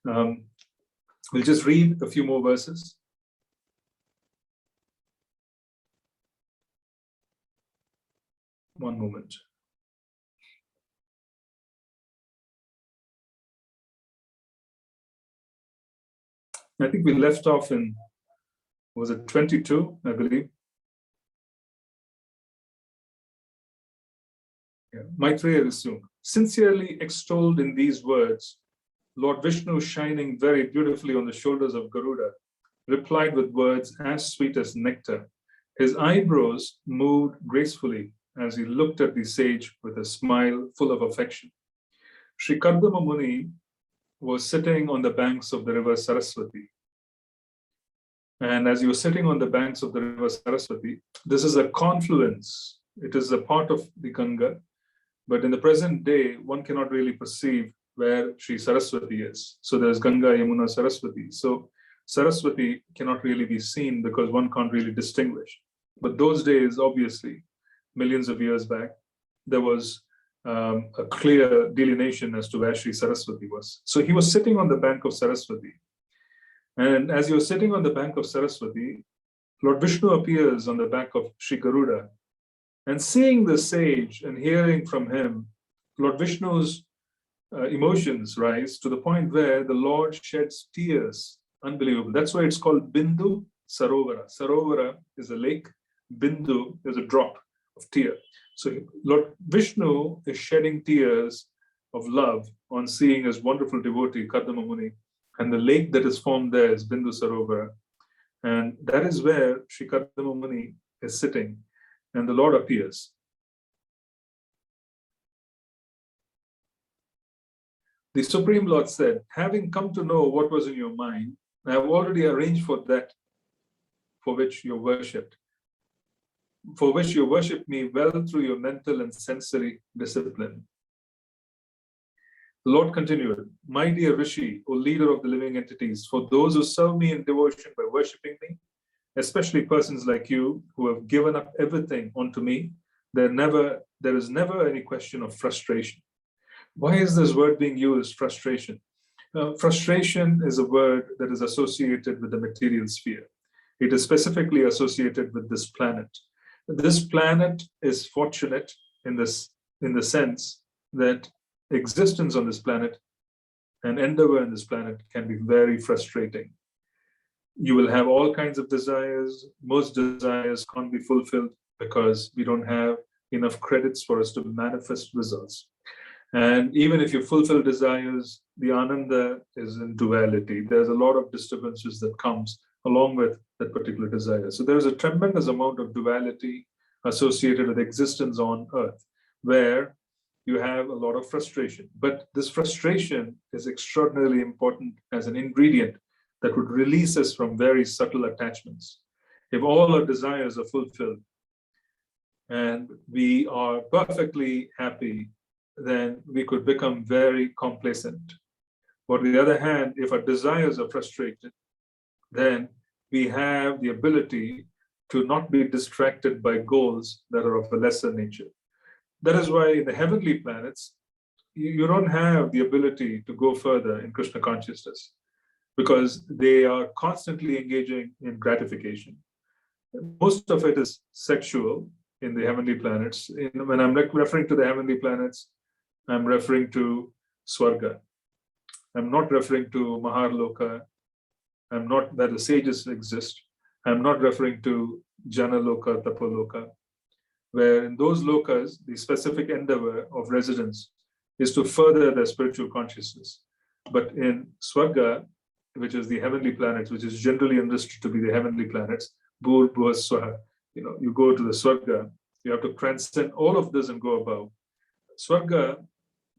We'll just read a few more verses. One moment. I think we left off in, was it 22, I believe? Yeah. Maitreya resumed. Sincerely extolled in these words, Lord Vishnu, shining very beautifully on the shoulders of Garuda, replied with words as sweet as nectar. His eyebrows moved gracefully as he looked at the sage with a smile full of affection. Sri Kardama Muni was sitting on the banks of the river Saraswati. And as he was sitting on the banks of the river Saraswati, this is a confluence. It is a part of the Ganga. But in the present day, one cannot really perceive where Sri Saraswati is. So there's Ganga, Yamuna, Saraswati. So Saraswati cannot really be seen because one can't really distinguish. But those days, obviously, millions of years back, there was a clear delineation as to where Sri Saraswati was. So he was sitting on the bank of Saraswati. And as he was sitting on the bank of Saraswati, Lord Vishnu appears on the back of Sri Garuda. And seeing the sage and hearing from him, Lord Vishnu's emotions rise to the point where the Lord sheds tears. Unbelievable. That's why it's called Bindu Sarovara. Sarovara is a lake. Bindu is a drop of tear. So Lord Vishnu is shedding tears of love on seeing his wonderful devotee, Kardama Muni. And the lake that is formed there is Bindu Sarovara. And that is where Sri Kardama Muni is sitting. And the Lord appears. The Supreme Lord said, having come to know what was in your mind, I have already arranged for that for which you worshipped. For which you worship me well through your mental and sensory discipline. The Lord continued, my dear Rishi, O leader of the living entities, for those who serve me in devotion by worshipping me, especially persons like you who have given up everything unto me, there is never any question of frustration. Why is this word being used, frustration? Frustration is a word that is associated with the material sphere. It is specifically associated with this planet. This planet is fortunate in the sense that existence on this planet and endeavor in this planet can be very frustrating. You will have all kinds of desires. Most desires can't be fulfilled because we don't have enough credits for us to manifest results. And even if you fulfill desires, the ananda is in duality. There's a lot of disturbances that comes along with that particular desire. So there's a tremendous amount of duality associated with existence on earth, where you have a lot of frustration. But this frustration is extraordinarily important as an ingredient that would release us from very subtle attachments. If all our desires are fulfilled and we are perfectly happy, then we could become very complacent. But on the other hand, if our desires are frustrated, then we have the ability to not be distracted by goals that are of a lesser nature. That is why in the heavenly planets, you don't have the ability to go further in Krishna consciousness because they are constantly engaging in gratification. Most of it is sexual in the heavenly planets. When I'm referring to the heavenly planets, I'm referring to Swarga. I'm not referring to Maharloka. I'm not where the sages exist. I'm not referring to Jana Loka, Tapoloka, where in those lokas, the specific endeavor of residence is to further their spiritual consciousness. But in Swarga, which is the heavenly planets, which is generally understood to be the heavenly planets, Bhur, Bhuva, Swaha, you go to the Swarga, you have to transcend all of this and go above. Swarga,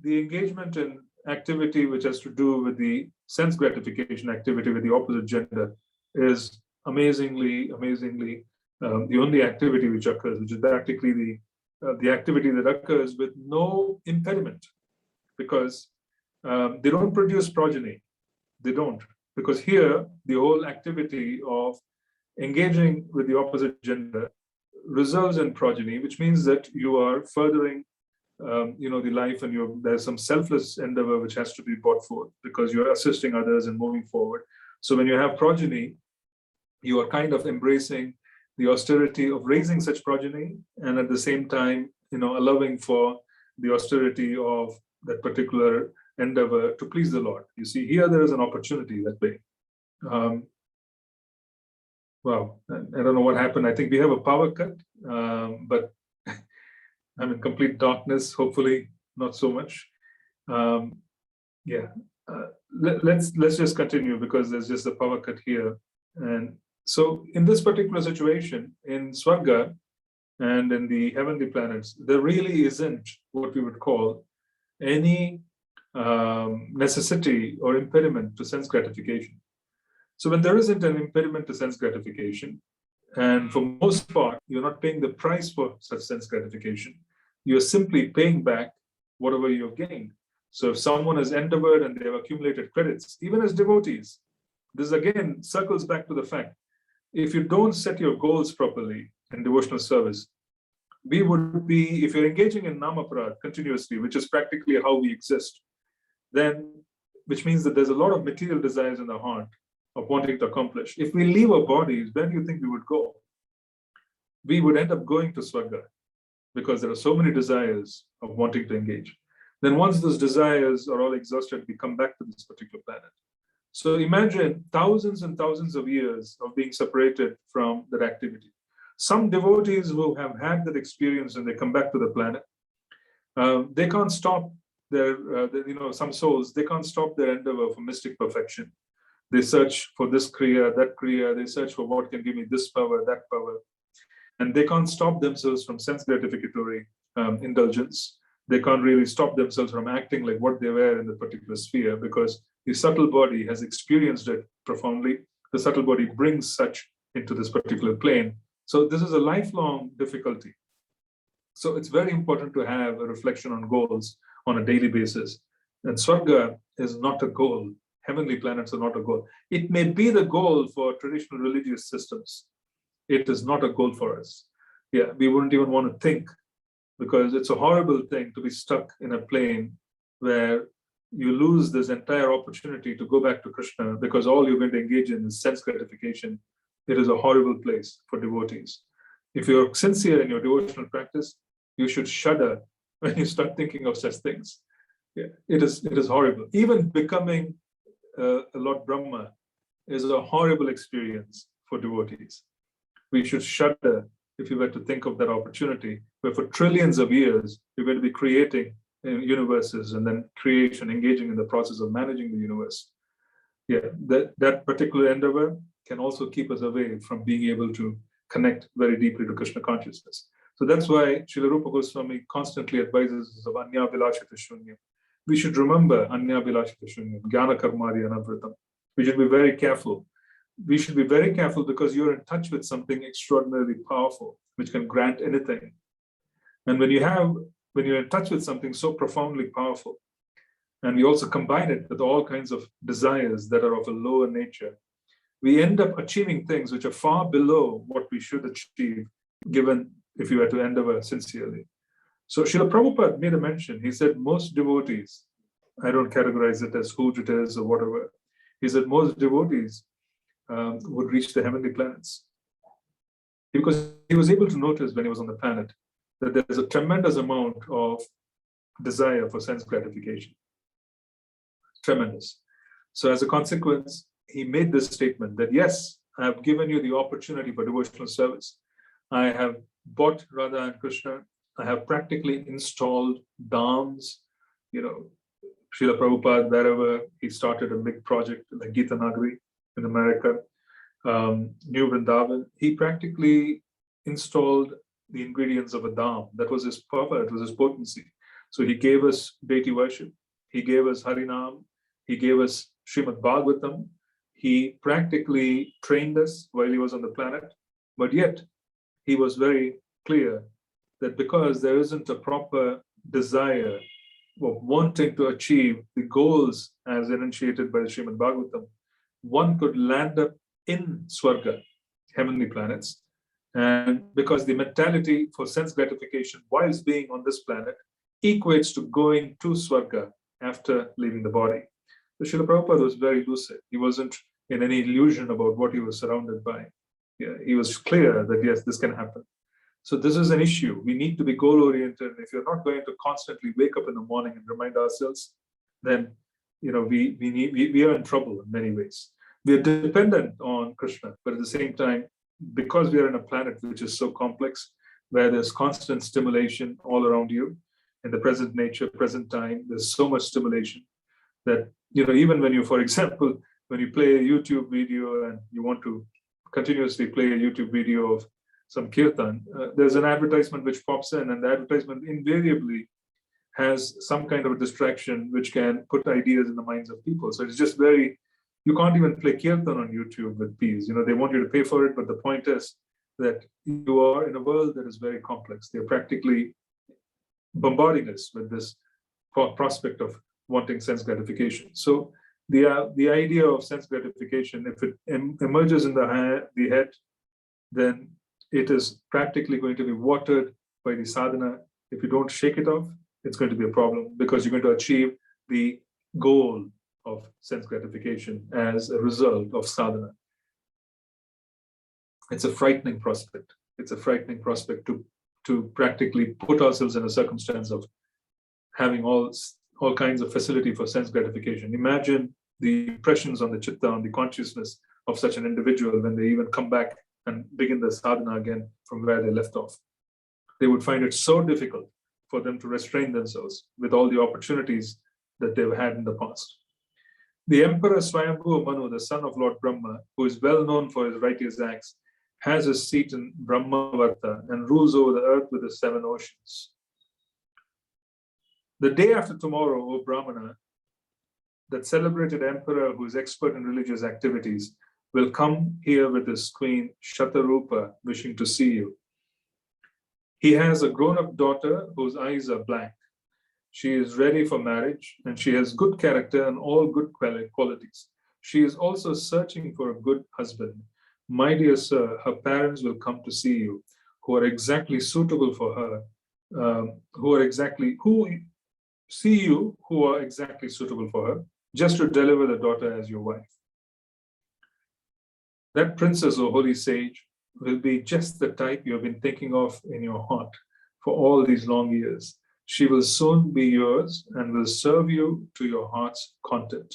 the engagement in activity which has to do with the sense gratification activity with the opposite gender is amazingly the only activity which occurs, which is practically the activity that occurs with no impediment, because they don't produce progeny. They don't, because here the whole activity of engaging with the opposite gender results in progeny, which means that you are furthering, the life, and there's some selfless endeavor which has to be brought forth because you're assisting others and moving forward. So when you have progeny, you are kind of embracing the austerity of raising such progeny, and at the same time, allowing for the austerity of that particular endeavor to please the Lord. You see, here there is an opportunity that way. Wow, I don't know what happened. I think we have a power cut, but I'm in complete darkness. Hopefully, not so much. Let's just continue because there's just a power cut here. And so, in this particular situation, in Swarga and in the heavenly planets, there really isn't what we would call any necessity or impediment to sense gratification. So when there isn't an impediment to sense gratification, and for most part, you're not paying the price for such sense gratification, you're simply paying back whatever you've gained. So if someone has endeavored and they have accumulated credits, even as devotees, this again circles back to the fact, if you don't set your goals properly in devotional service, we would be, if you're engaging in namaparad continuously, which is practically how we exist, then, which means that there's a lot of material desires in the heart of wanting to accomplish. If we leave our bodies, where do you think we would go? We would end up going to Swarga because there are so many desires of wanting to engage. Then once those desires are all exhausted, we come back to this particular planet. So imagine thousands and thousands of years of being separated from that activity. Some devotees who have had that experience and they come back to the planet, they can't stop some souls, they can't stop their endeavor for mystic perfection. They search for this kriya, that kriya, they search for what can give me this power, that power. And they can't stop themselves from sense gratificatory indulgence. They can't really stop themselves from acting like what they were in the particular sphere because the subtle body has experienced it profoundly. The subtle body brings such into this particular plane. So this is a lifelong difficulty. So it's very important to have a reflection on goals on a daily basis. And Swarga is not a goal. Heavenly planets are not a goal. It may be the goal for traditional religious systems. It is not a goal for us. Yeah, we wouldn't even want to think, because it's a horrible thing to be stuck in a plane where you lose this entire opportunity to go back to Krishna because all you're going to engage in is sense gratification. It is a horrible place for devotees. If you're sincere in your devotional practice, you should shudder when you start thinking of such things. Yeah, it is horrible. Even becoming Lord Brahma is a horrible experience for devotees. We should shudder if you were to think of that opportunity, where for trillions of years, you're going to be creating universes and then creation, engaging in the process of managing the universe. Yeah, that particular endeavor can also keep us away from being able to connect very deeply to Krishna consciousness. So that's why Srila Rupa Goswami constantly advises us of Anya Vilashita Shunyam. We should remember Anya Vilashita Shunyam, Jnana Karmadi Anavritam. We should be very careful. We should be very careful because you're in touch with something extraordinarily powerful, which can grant anything. And when you're in touch with something so profoundly powerful, and we also combine it with all kinds of desires that are of a lower nature, we end up achieving things which are far below what we should achieve, given if you were to endeavor sincerely. So Srila Prabhupada made a mention. He said most devotees, I don't categorize it as who it is or whatever, he said most devotees would reach the heavenly planets. Because he was able to notice when he was on the planet that there's a tremendous amount of desire for sense gratification. Tremendous. So as a consequence, he made this statement that, yes, I have given you the opportunity for devotional service. I have bought Radha and Krishna. I have practically installed dhams. Srila Prabhupada, wherever he started a big project like Gita Nagari in America, New Vrindavan, he practically installed the ingredients of a dham. That was his power, it was his potency. So he gave us deity worship, he gave us Harinam, he gave us Srimad Bhagavatam, he practically trained us while he was on the planet, but yet he was very clear that because there isn't a proper desire of wanting to achieve the goals as enunciated by the Srimad Bhagavatam, one could land up in Swarga, heavenly planets. And because the mentality for sense gratification whilst being on this planet equates to going to Swarga after leaving the body. So Srila Prabhupada was very lucid. He wasn't in any illusion about what he was surrounded by. Yeah, he was clear that yes, this can happen. So this is an issue. We need to be goal-oriented. If you're not going to constantly wake up in the morning and remind ourselves, then we are in trouble in many ways. We are dependent on Krishna, but at the same time, because we are in a planet which is so complex, where there's constant stimulation all around you, in the present nature, present time, there's so much stimulation that, even when you, for example, when you play a YouTube video and you want to continuously play a YouTube video of some kirtan, there's an advertisement which pops in, and the advertisement invariably has some kind of a distraction which can put ideas in the minds of people. So it's just you can't even play kirtan on YouTube with peace. They want you to pay for it, but the point is that you are in a world that is very complex. They're practically bombarding us with this prospect of wanting sense gratification. So the idea of sense gratification, if it emerges in the head, then it is practically going to be watered by the sadhana. If you don't shake it off, it's going to be a problem, because you're going to achieve the goal of sense gratification as a result of sadhana. It's a frightening prospect. It's a frightening prospect to practically put ourselves in a circumstance of having all kinds of facility for sense gratification. Imagine the impressions on the chitta, on the consciousness of such an individual when they even come back and begin the sadhana again from where they left off. They would find it so difficult for them to restrain themselves with all the opportunities that they've had in the past. The Emperor Swayambhu Manu, the son of Lord Brahma, who is well known for his righteous acts, has his seat in Brahmavarta and rules over the earth with the 7 oceans. The day after tomorrow, O Brahmana, that celebrated emperor who is expert in religious activities will come here with his queen Shatarupa, wishing to see you. He has a grown-up daughter whose eyes are black. She is ready for marriage, and she has good character and all good qualities. She is also searching for a good husband. My dear sir, her parents will come to see you, who are exactly suitable for her, who are exactly suitable for her, just to deliver the daughter as your wife. That princess, O holy sage, will be just the type you have been thinking of in your heart for all these long years. She will soon be yours and will serve you to your heart's content.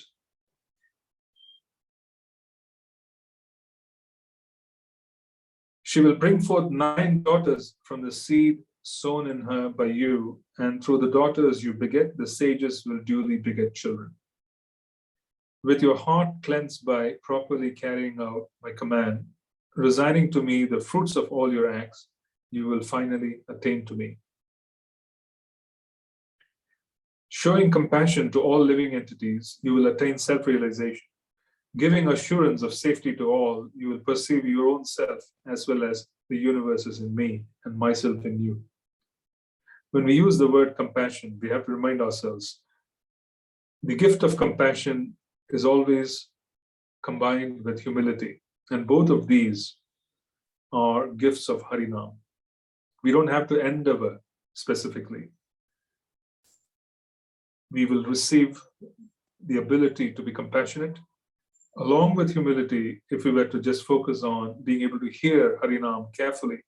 She will bring forth 9 daughters from the seed sown in her by you, and through the daughters you beget, the sages will duly beget children. With your heart cleansed by properly carrying out my command, resigning to me the fruits of all your acts, you will finally attain to me. Showing compassion to all living entities, you will attain self-realization. Giving assurance of safety to all, you will perceive your own self as well as the universe is in me and myself in you. When we use the word compassion, we have to remind ourselves the gift of compassion is always combined with humility, and both of these are gifts of Harinam. We don't have to endeavor specifically. We will receive the ability to be compassionate. Along with humility, if we were to just focus on being able to hear Harinam carefully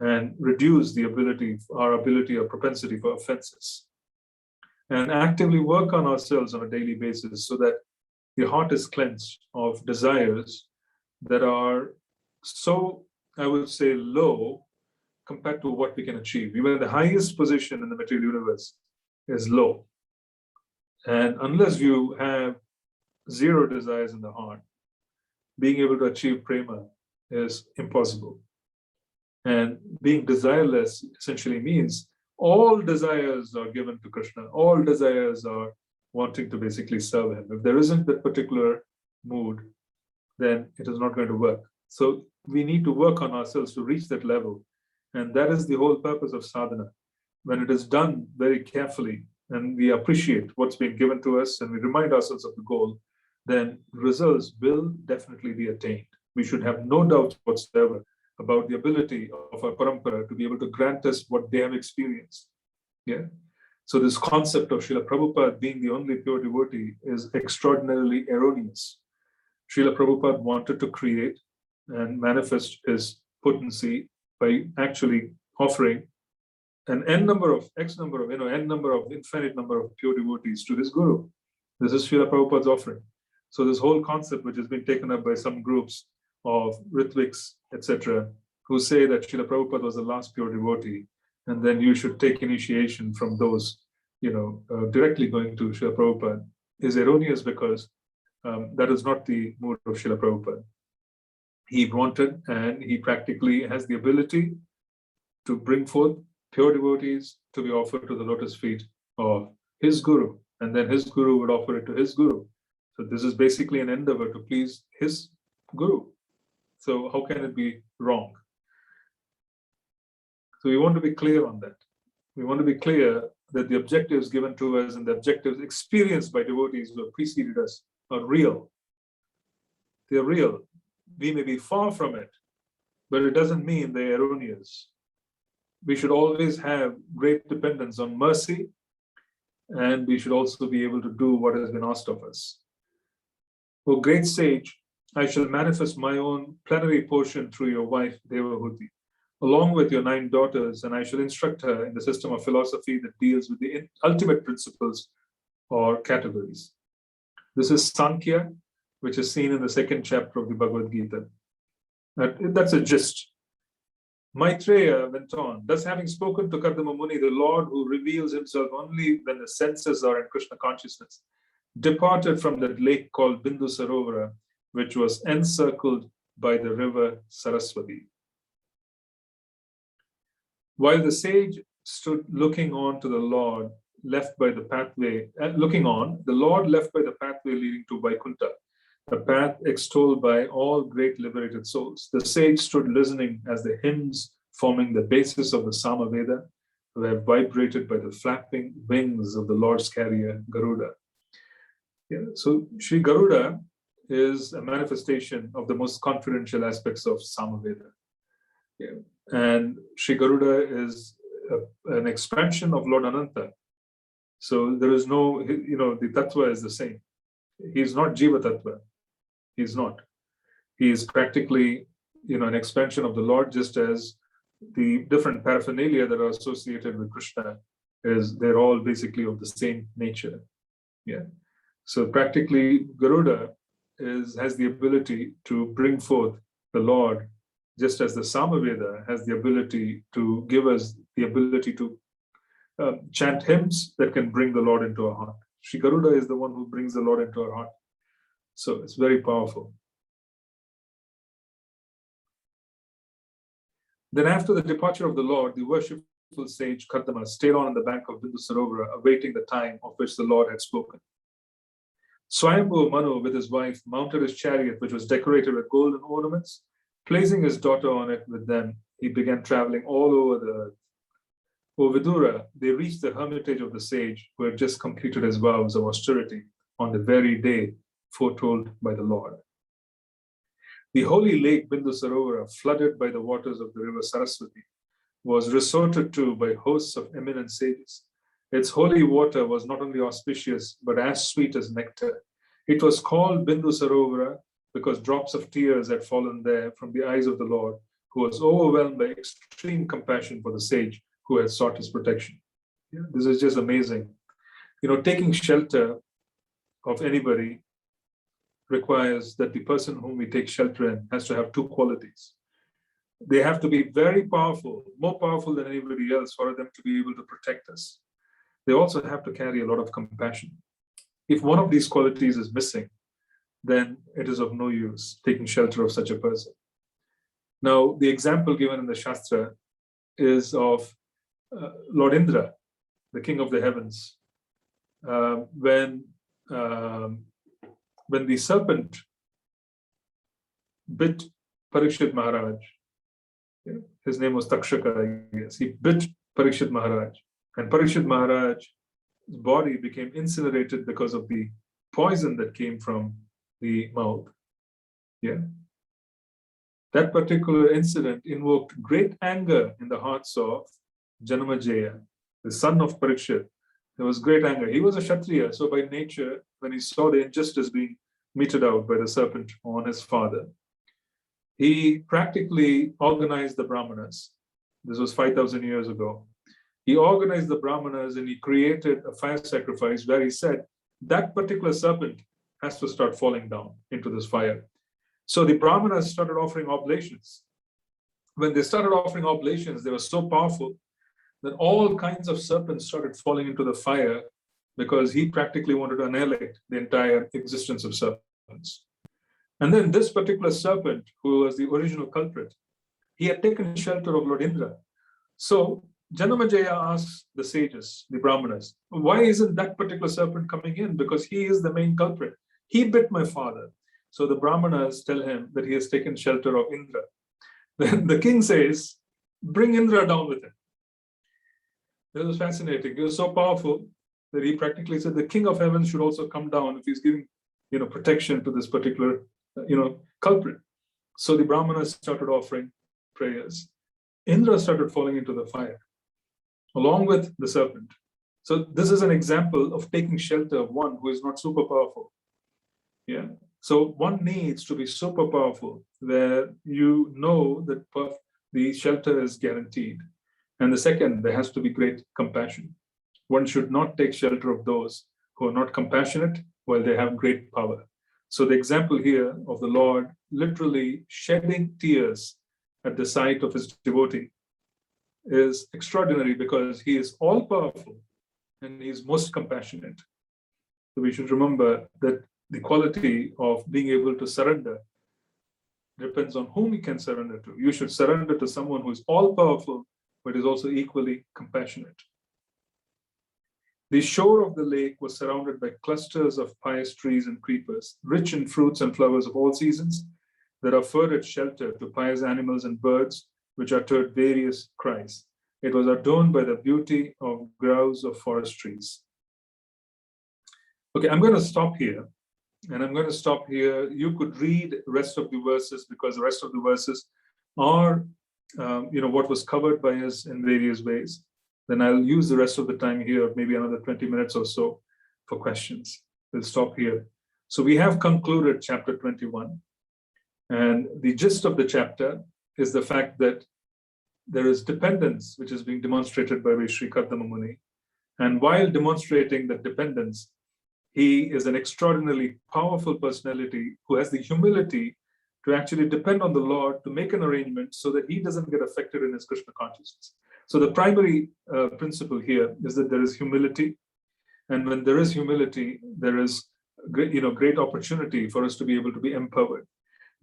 and reduce our ability or propensity for offenses, and actively work on ourselves on a daily basis so that the heart is cleansed of desires that are so, I would say, low compared to what we can achieve. Even the highest position in the material universe is low. And unless you have 0 desires in the heart, being able to achieve prema is impossible. And being desireless essentially means all desires are given to Krishna. All desires are wanting to basically serve him. If there isn't that particular mood, then it is not going to work. So we need to work on ourselves to reach that level. And that is the whole purpose of sadhana. When it is done very carefully and we appreciate what's been given to us and we remind ourselves of the goal, then results will definitely be attained. We should have no doubt whatsoever about the ability of our parampara to be able to grant us what they have experienced. Yeah. So this concept of Srila Prabhupada being the only pure devotee is extraordinarily erroneous. Srila Prabhupada wanted to create and manifest his potency by actually offering an n number of infinite number of pure devotees to his guru. This is Srila Prabhupada's offering. So this whole concept, which has been taken up by some groups of Ritviks, etc., who say that Srila Prabhupada was the last pure devotee, and then you should take initiation from those, directly going to Srila Prabhupada, is erroneous because that is not the mood of Srila Prabhupada. He wanted and he practically has the ability to bring forth pure devotees to be offered to the lotus feet of his guru, and then his guru would offer it to his guru. So this is basically an endeavor to please his guru. So how can it be wrong? So we want to be clear on that. We want to be clear that the objectives given to us and the objectives experienced by devotees who have preceded us are real. They are real. We may be far from it, but it doesn't mean they're erroneous. We should always have great dependence on mercy, and we should also be able to do what has been asked of us. O great sage, I shall manifest my own plenary portion through your wife, Devahuti, along with your 9 daughters, and I shall instruct her in the system of philosophy that deals with the ultimate principles or categories. This is Sankhya, which is seen in the 2nd chapter of the Bhagavad Gita. That's a gist. Maitreya went on, thus having spoken to Kardama Muni, the Lord who reveals himself only when the senses are in Krishna consciousness, departed from that lake called Bindu Sarovara, which was encircled by the river Saraswati. While the sage stood looking on to the Lord, left by the pathway, the Lord left by the pathway leading to Vaikuntha, a path extolled by all great liberated souls. The sage stood listening as the hymns forming the basis of the Samaveda were vibrated by the flapping wings of the Lord's carrier, Garuda. Yeah, so Sri Garuda is a manifestation of the most confidential aspects of Samaveda. Yeah. And Sri Garuda is an expansion of Lord Ananta. So there is no, the tattva is the same. He's not Jiva tattva. He's not. He is practically, an expansion of the Lord, just as the different paraphernalia that are associated with Krishna they're all basically of the same nature. Yeah. So practically, Garuda has the ability to bring forth the Lord, just as the Samaveda has the ability to give us the ability to chant hymns that can bring the Lord into our heart. Sri Garuda is the one who brings the Lord into our heart. So it's very powerful. Then after the departure of the Lord, the worshipful sage Kardama stayed on the bank of Bindu Sarovara, awaiting the time of which the Lord had spoken. Swayambhu Manu, with his wife, mounted his chariot, which was decorated with golden ornaments. Placing his daughter on it with them, he began traveling all over the earth. O Vidura, they reached the hermitage of the sage, who had just completed his vows of austerity on the very day foretold by the Lord. The holy lake Bindu Sarovara, flooded by the waters of the river Saraswati, was resorted to by hosts of eminent sages. Its holy water was not only auspicious, but as sweet as nectar. It was called Bindu Sarovara because drops of tears had fallen there from the eyes of the Lord, who was overwhelmed by extreme compassion for the sage who had sought his protection. Yeah, this is just amazing. Taking shelter of anybody requires that the person whom we take shelter in has to have 2 qualities. They have to be very powerful, more powerful than anybody else, for them to be able to protect us. They also have to carry a lot of compassion. If one of these qualities is missing, then it is of no use taking shelter of such a person. Now, the example given in the Shastra is of Lord Indra, the king of the heavens. When the serpent bit Parikshit Maharaj. Yeah. His name was Takshaka, I guess. He bit Parikshit Maharaj. And Parikshit Maharaj's body became incinerated because of the poison that came from the mouth. Yeah. That particular incident invoked great anger in the hearts of Janamajaya, the son of Parikshit. There was great anger. He was a Kshatriya, so by nature, when he saw the injustice being meted out by the serpent on his father, he practically organized the Brahmanas. This was 5,000 years ago. He organized the Brahmanas and he created a fire sacrifice where he said that particular serpent has to start falling down into this fire. So the Brahmanas started offering oblations. When they started offering oblations, they were so powerful that all kinds of serpents started falling into the fire because he practically wanted to annihilate the entire existence of serpents. And then this particular serpent, who was the original culprit, he had taken shelter of Lord Indra. So Janamajaya asks the sages, the Brahmanas, why isn't that particular serpent coming in? Because he is the main culprit. He bit my father. So the Brahmanas tell him that he has taken shelter of Indra. Then the king says, bring Indra down with him. This was fascinating. He was so powerful that he practically said the king of heaven should also come down if he's giving, protection to this particular, culprit. So the Brahmanas started offering prayers. Indra started falling into the fire, along with the serpent. So this is an example of taking shelter of one who is not super powerful. Yeah. So one needs to be super powerful, where you know that the shelter is guaranteed. And the second, there has to be great compassion. One should not take shelter of those who are not compassionate while they have great power. So the example here of the Lord literally shedding tears at the sight of his devotee is extraordinary because he is all powerful and he is most compassionate. So we should remember that the quality of being able to surrender depends on whom we can surrender to. You should surrender to someone who is all powerful, but is also equally compassionate. The shore of the lake was surrounded by clusters of pious trees and creepers, rich in fruits and flowers of all seasons, that afforded shelter to pious animals and birds, which uttered various cries. It was adorned by the beauty of groves of forest trees. Okay, I'm going to stop here. And I'm going to stop here. You could read the rest of the verses because the rest of the verses are, what was covered by us in various ways. Then I'll use the rest of the time here, maybe another 20 minutes or so for questions. We'll stop here. So we have concluded chapter 21. And the gist of the chapter is the fact that there is dependence, which is being demonstrated by Sri Kardama Muni. And while demonstrating that dependence, he is an extraordinarily powerful personality who has the humility to actually depend on the Lord to make an arrangement so that he doesn't get affected in his Krishna consciousness. So the primary principle here is that there is humility. And when there is humility, there is great opportunity for us to be able to be empowered.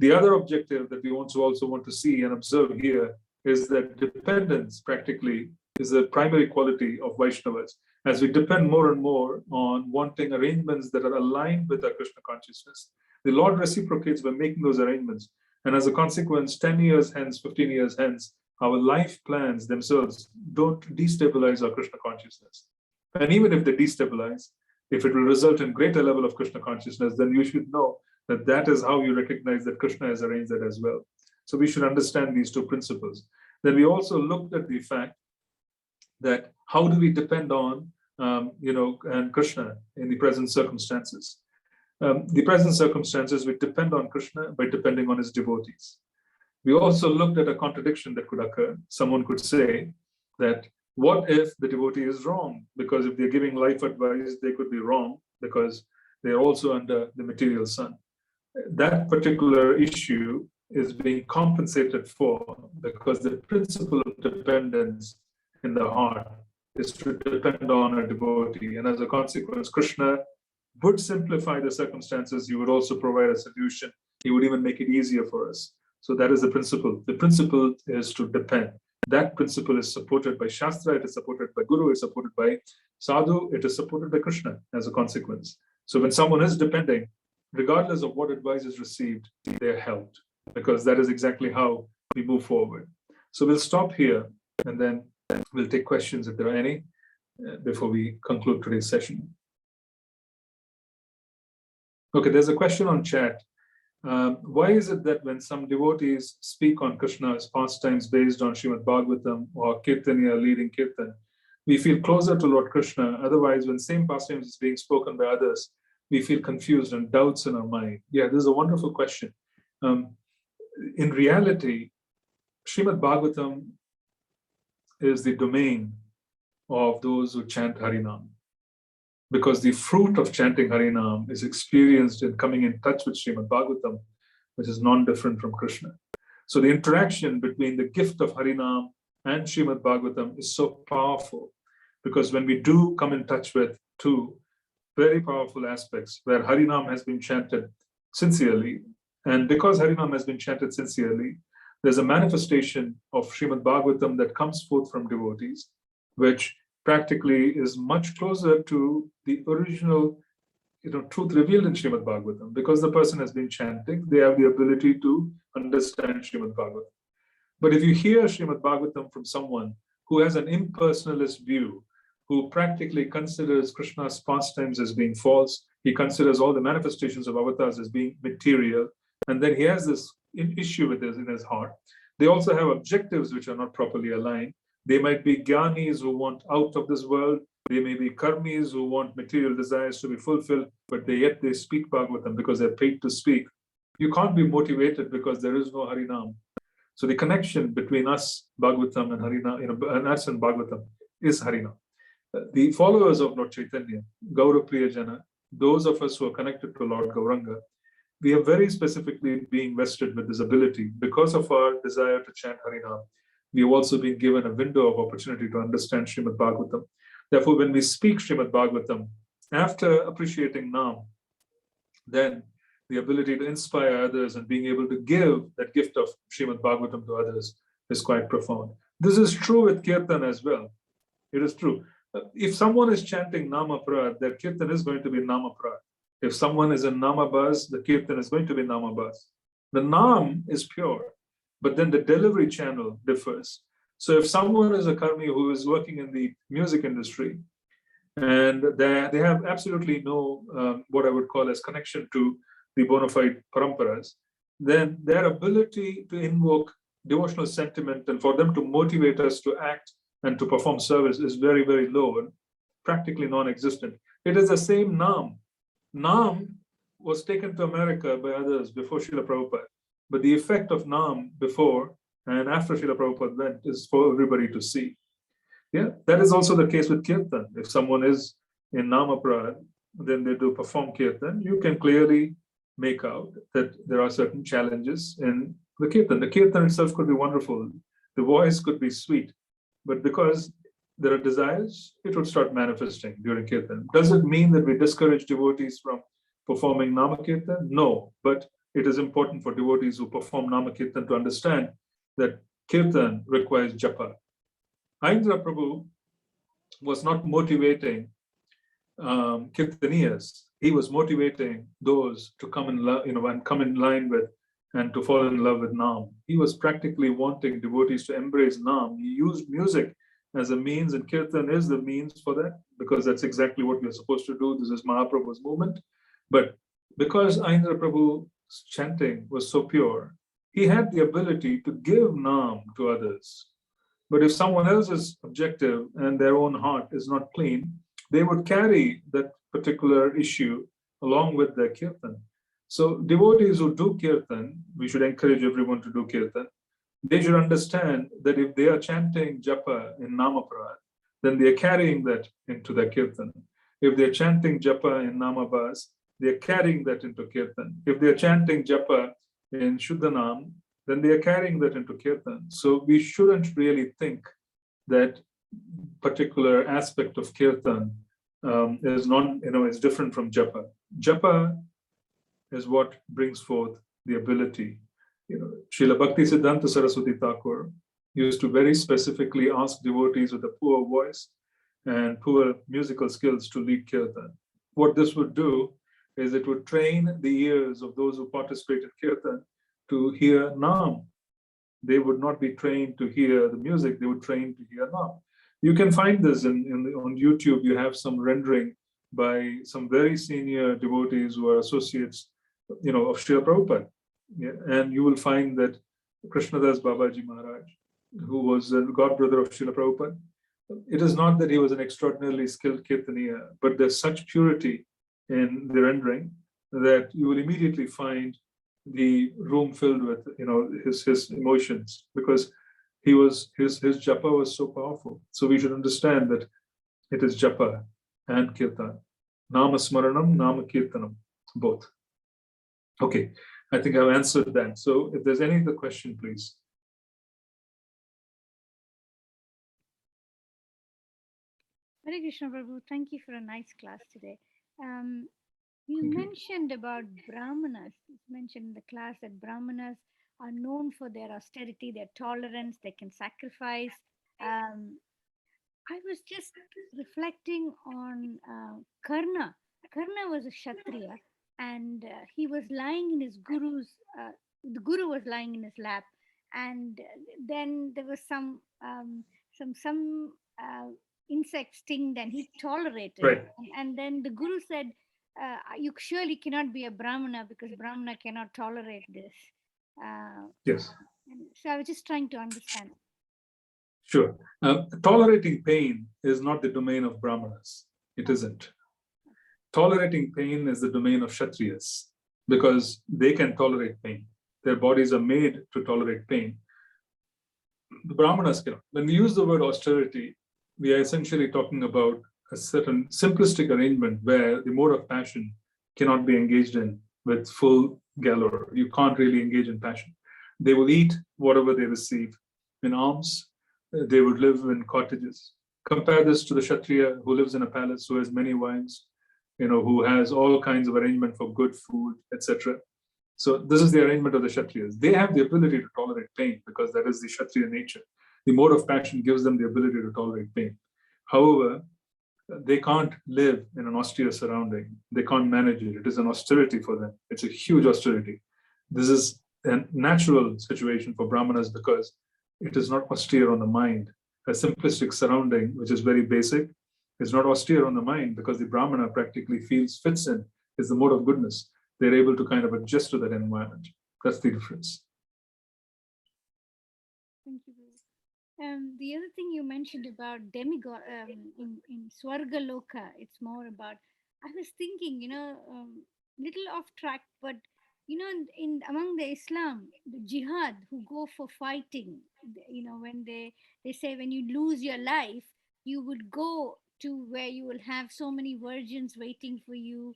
The other objective that we also want to see and observe here is that dependence practically is a primary quality of Vaishnavas. As we depend more and more on wanting arrangements that are aligned with our Krishna consciousness, the Lord reciprocates by making those arrangements. And as a consequence, 10 years hence, 15 years hence, our life plans themselves don't destabilize our Krishna consciousness. And even if they destabilize, if it will result in greater level of Krishna consciousness, then you should know that that is how you recognize that Krishna has arranged that as well. So we should understand these two principles. Then we also looked at the fact that how do we depend on and Krishna in the present circumstances. The present circumstances, we depend on Krishna by depending on his devotees. We also looked at a contradiction that could occur. Someone could say that what if the devotee is wrong? Because if they're giving life advice, they could be wrong because they're also under the material sun. That particular issue is being compensated for because the principle of dependence in the heart is to depend on a devotee. And as a consequence, Krishna would simplify the circumstances. He would also provide a solution. He would even make it easier for us. So that is the principle. The principle is to depend. That principle is supported by Shastra, it is supported by Guru, it is supported by Sadhu, it is supported by Krishna as a consequence. So when someone is depending, regardless of what advice is received, they are helped. because that is exactly how we move forward. So we'll stop here and then we'll take questions if there are any before we conclude today's session. Okay, there's a question on chat. Why is it that when some devotees speak on Krishna's pastimes based on Srimad Bhagavatam or Kirtaniya leading Kirtan, we feel closer to Lord Krishna? Otherwise, when same pastimes is being spoken by others, we feel confused and doubts in our mind. Yeah, this is a wonderful question. In reality, Srimad Bhagavatam is the domain of those who chant Harinam, because the fruit of chanting Harinam is experienced in coming in touch with Srimad Bhagavatam, which is non-different from Krishna. So the interaction between the gift of Harinam and Srimad Bhagavatam is so powerful, because when we do come in touch with two very powerful aspects where Harinam has been chanted sincerely, and because Harinam has been chanted sincerely, there's a manifestation of Srimad Bhagavatam that comes forth from devotees, which practically is much closer to the original truth revealed in Srimad Bhagavatam. Because the person has been chanting, they have the ability to understand Srimad Bhagavatam. But if you hear Srimad Bhagavatam from someone who has an impersonalist view, who practically considers Krishna's pastimes as being false, he considers all the manifestations of avatars as being material, and then he has this issue with this in his heart. They also have objectives which are not properly aligned. They might be jnanis who want out of this world. They may be karmis who want material desires to be fulfilled, but yet they speak Bhagavatam because they're paid to speak. You can't be motivated because there is no Harinam. So the connection between us, Bhagavatam, and Harinam, and us and Bhagavatam is Harinam. The followers of Lord Chaitanya, Gaura Priyajana, those of us who are connected to Lord Gauranga, we are very specifically being vested with this ability. Because of our desire to chant Harinam, we have also been given a window of opportunity to understand Srimad Bhagavatam. Therefore, when we speak Srimad Bhagavatam, after appreciating Nam, then the ability to inspire others and being able to give that gift of Srimad Bhagavatam to others is quite profound. This is true with Kirtan as well. It is true. If someone is chanting Namaprad, their Kirtan is going to be Namaprad. If someone is in Namabas, the Kirtan is going to be Namabas. The Nam is pure, but then the delivery channel differs. So if someone is a karmi who is working in the music industry, and they have absolutely no, what I would call as connection to the bona fide paramparas, then their ability to invoke devotional sentiment and for them to motivate us to act and to perform service is very, very low and practically non-existent. It is the same Nam. Nam was taken to America by others before Srila Prabhupada, but the effect of Nam before and after Srila Prabhupada went is for everybody to see. Yeah, that is also the case with Kirtan. If someone is in Namaprad, then they do perform Kirtan, you can clearly make out that there are certain challenges in the Kirtan. The Kirtan itself could be wonderful. The voice could be sweet, but because there are desires, it would start manifesting during Kirtan. Does it mean that we discourage devotees from performing Namakirtan? No, but it is important for devotees who perform Namakirtan to understand that Kirtan requires japa. Aindra Prabhu was not motivating Kirtaniyas. He was motivating those to come in love, and come in line with and to fall in love with Nam. He was practically wanting devotees to embrace Nam. He used music as a means, and Kirtan is the means for that, because that's exactly what we're supposed to do. This is Mahaprabhu's movement. But because Aindra Prabhu's chanting was so pure, he had the ability to give Nam to others. But if someone else's objective and their own heart is not clean, they would carry that particular issue along with their Kirtan. So devotees who do Kirtan, we should encourage everyone to do Kirtan. They should understand that if they are chanting japa in Namaprad, then they are carrying that into their Kirtan. If they're chanting japa in Namabas, they're carrying that into Kirtan. If they're chanting japa in Shuddhanam, then they are carrying that into Kirtan. So we shouldn't really think that particular aspect of Kirtan is different from japa. Japa is what brings forth the ability. Srila Bhakti Siddhanta Saraswati Thakur used to very specifically ask devotees with a poor voice and poor musical skills to lead Kirtan. What this would do is it would train the ears of those who participate in Kirtan to hear Nam. They would not be trained to hear the music, they would train to hear Nam. You can find this on YouTube. You have some rendering by some very senior devotees who are associates, of Srila Prabhupada. Yeah, and you will find that Krishnadas Babaji Maharaj, who was a godbrother of Srila Prabhupada, it is not that he was an extraordinarily skilled kirtaniya, but there's such purity in the rendering that you will immediately find the room filled with his emotions, because his japa was so powerful. So we should understand that it is japa and kirtan, nama smaranam, nama kirtanam, both. Okay, I think I've answered that. So if there's any other question, please. Hare Krishna Prabhu, thank you for a nice class today. You mentioned about Brahmanas. You mentioned in the class that Brahmanas are known for their austerity, their tolerance, they can sacrifice. I was just reflecting on Karna. Karna was a Kshatriya, and he was lying in his the guru was lying in his lap, and then there was some insect stinged, and he tolerated. Right. And then the guru said, you surely cannot be a Brahmana because Brahmana cannot tolerate this. Yes. So I was just trying to understand. Sure. Tolerating pain is not the domain of Brahmanas. It isn't. Tolerating pain is the domain of Kshatriyas, because they can tolerate pain. Their bodies are made to tolerate pain. The Brahmanas cannot. When we use the word austerity, we are essentially talking about a certain simplistic arrangement where the mode of passion cannot be engaged in with full galore. You can't really engage in passion. They will eat whatever they receive in alms. They would live in cottages. Compare this to the Kshatriya who lives in a palace, who has many wives, who has all kinds of arrangement for good food, etc. So this is the arrangement of the Kshatriyas. They have the ability to tolerate pain because that is the Kshatriya nature. The mode of passion gives them the ability to tolerate pain. However, they can't live in an austere surrounding. They can't manage it. It is an austerity for them. It's a huge austerity. This is a natural situation for Brahmanas because it is not austere on the mind. A simplistic surrounding, which is very basic, is not austere on the mind because the Brahmana practically fits in, is the mode of goodness. They're able to kind of adjust to that environment. That's the difference. Thank you. The other thing you mentioned about demigod in Swarga Loka, it's more about, I was thinking, little off track, but in among the Islam, the jihad who go for fighting, when they say when you lose your life, you would go to where you will have so many virgins waiting for you.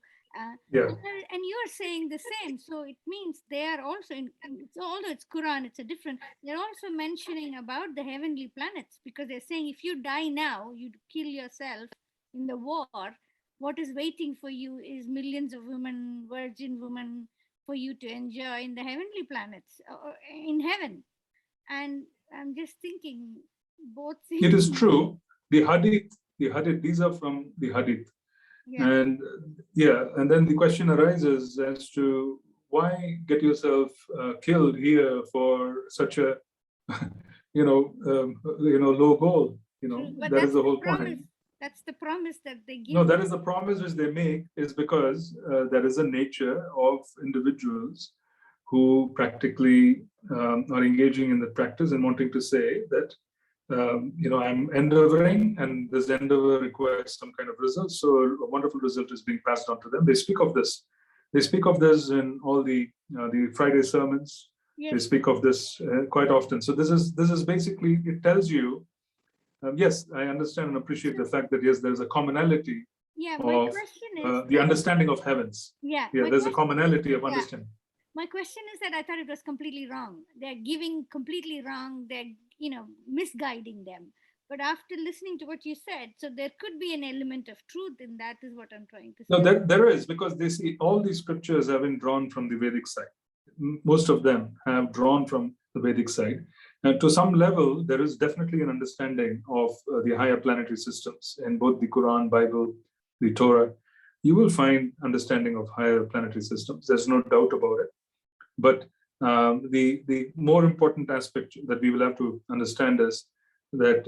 Yeah. And you're saying the same, so it means they are also although it's Quran, it's a different. They're also mentioning about the heavenly planets because they're saying if you die now, you kill yourself in the war. What is waiting for you is millions of women, virgin women, for you to enjoy in the heavenly planets or in heaven. And I'm just thinking both things. It is true. The hadith, these are from the hadith. Yeah. And and then the question arises as to why get yourself killed here for such a low goal. That is the whole point. That's the promise that they give. No, that is the promise which they make, is because there is a nature of individuals who practically are engaging in the practice and wanting to say that I'm endeavoring, and this endeavor requires some kind of result. So a wonderful result is being passed on to them. They speak of this. They speak of this in all the Friday sermons. Yes. They speak of this quite often. So this is basically, it tells you. Yes, I understand and appreciate the fact that yes, there's a commonality of the understanding of heavens. Yeah, there's a commonality of understanding. My question is that I thought it was completely wrong. They're giving completely wrong. They're misguiding them. But after listening to what you said, so there could be an element of truth in that, is what I'm trying to say. No, there is, because they see all these scriptures have been drawn from the Vedic side. Most of them have drawn from the Vedic side. And to some level, there is definitely an understanding of the higher planetary systems in both the Quran, Bible, the Torah. You will find understanding of higher planetary systems. There's no doubt about it. But The more important aspect that we will have to understand is that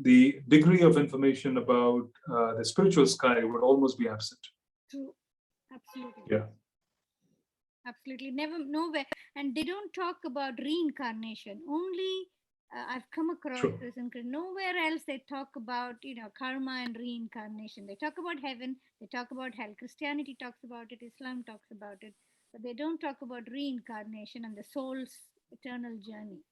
the degree of information about the spiritual sky would almost be absent. True. Absolutely. Yeah. Absolutely. Never, nowhere. And they don't talk about reincarnation. Only I've come across True. this, and nowhere else they talk about, karma and reincarnation. They talk about heaven, they talk about hell. Christianity talks about it, Islam talks about it, but they don't talk about reincarnation and the soul's eternal journey.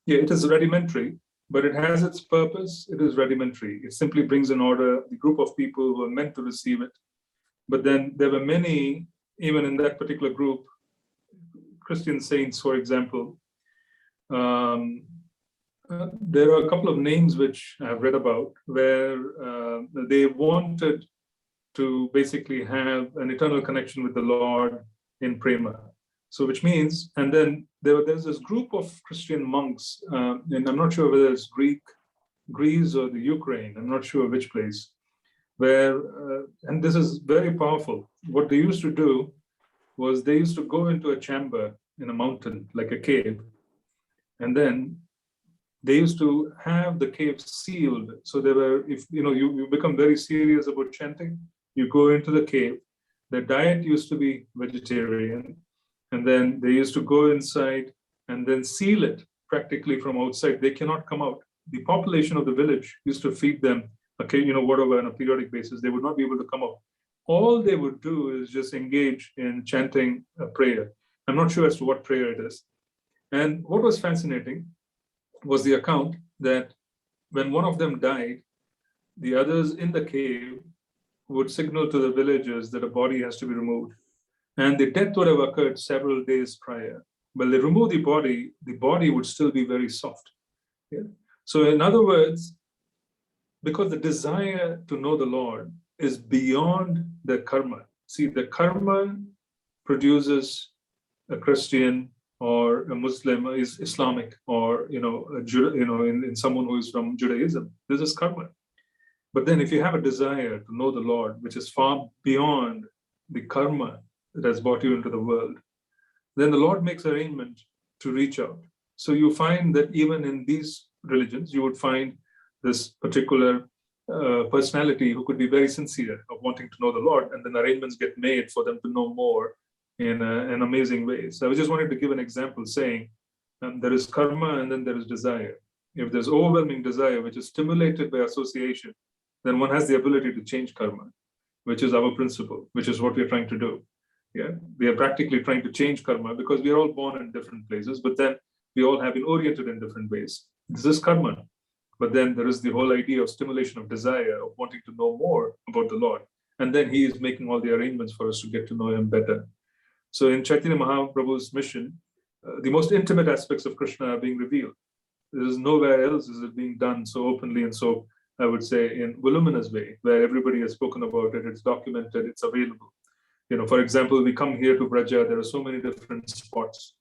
Yeah, it is rudimentary, but it has its purpose. It is rudimentary. It simply brings in order the group of people who are meant to receive it. But then there were many, even in that particular group, Christian saints, for example. There are a couple of names which I've read about where they wanted to basically have an eternal connection with the Lord in prema. So, which means, and then there's this group of Christian monks, and I'm not sure whether it's Greece or the Ukraine, I'm not sure which place, where, and this is very powerful. What they used to do was they used to go into a chamber in a mountain, like a cave, and then they used to have the cave sealed. So they were, if you become very serious about chanting, you go into the cave. The diet used to be vegetarian, and then they used to go inside and then seal it practically from outside. They cannot come out. The population of the village used to feed them, okay, whatever on a periodic basis. They would not be able to come out. All they would do is just engage in chanting a prayer. I'm not sure as to what prayer it is. And what was fascinating was the account that when one of them died, the others in the cave would signal to the villagers that a body has to be removed. And the death would have occurred several days prior. When they remove the body would still be very soft. Yeah? So in other words, because the desire to know the Lord is beyond the karma. See, the karma produces a Christian or a Muslim, is Islamic, or in someone who is from Judaism. This is karma. But then if you have a desire to know the Lord, which is far beyond the karma that has brought you into the world, then the Lord makes arrangement to reach out. So you find that even in these religions, you would find this particular personality who could be very sincere of wanting to know the Lord, and then arrangements get made for them to know more in an amazing way. So I just wanted to give an example saying there is karma and then there is desire. If there's overwhelming desire, which is stimulated by association, then one has the ability to change karma, which is our principle, which is what we're trying to do. Yeah, we are practically trying to change karma because we are all born in different places, but then we all have been oriented in different ways. This is karma. But then there is the whole idea of stimulation of desire, of wanting to know more about the Lord. And then he is making all the arrangements for us to get to know him better. So in Chaitanya Mahaprabhu's mission, the most intimate aspects of Krishna are being revealed. There is nowhere else is it being done so openly and so, I would say, in voluminous way, where everybody has spoken about it, it's documented, it's available. For example, we come here to Braja, there are so many different spots.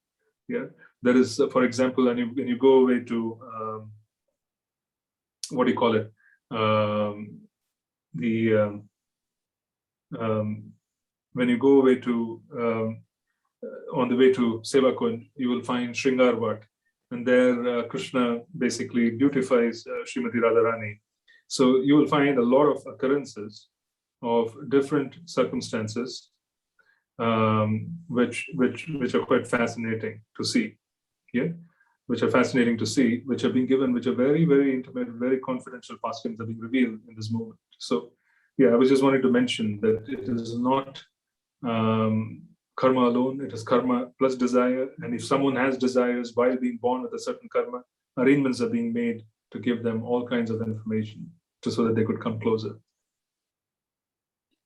Yeah, there is, for example, when you go away to, what do you call it? When you go away to, on the way to Sevakund, you will find Shringarvat, and there Krishna basically beautifies Srimati Radharani. So you will find a lot of occurrences of different circumstances, which are quite fascinating to see. Yeah, which are fascinating to see, which have been given, which are very, very intimate, very confidential pastimes that being revealed in this moment. So, yeah, I was just wanting to mention that it is not karma alone, it is karma plus desire. And if someone has desires while being born with a certain karma, arrangements are being made to give them all kinds of information so that they could come closer.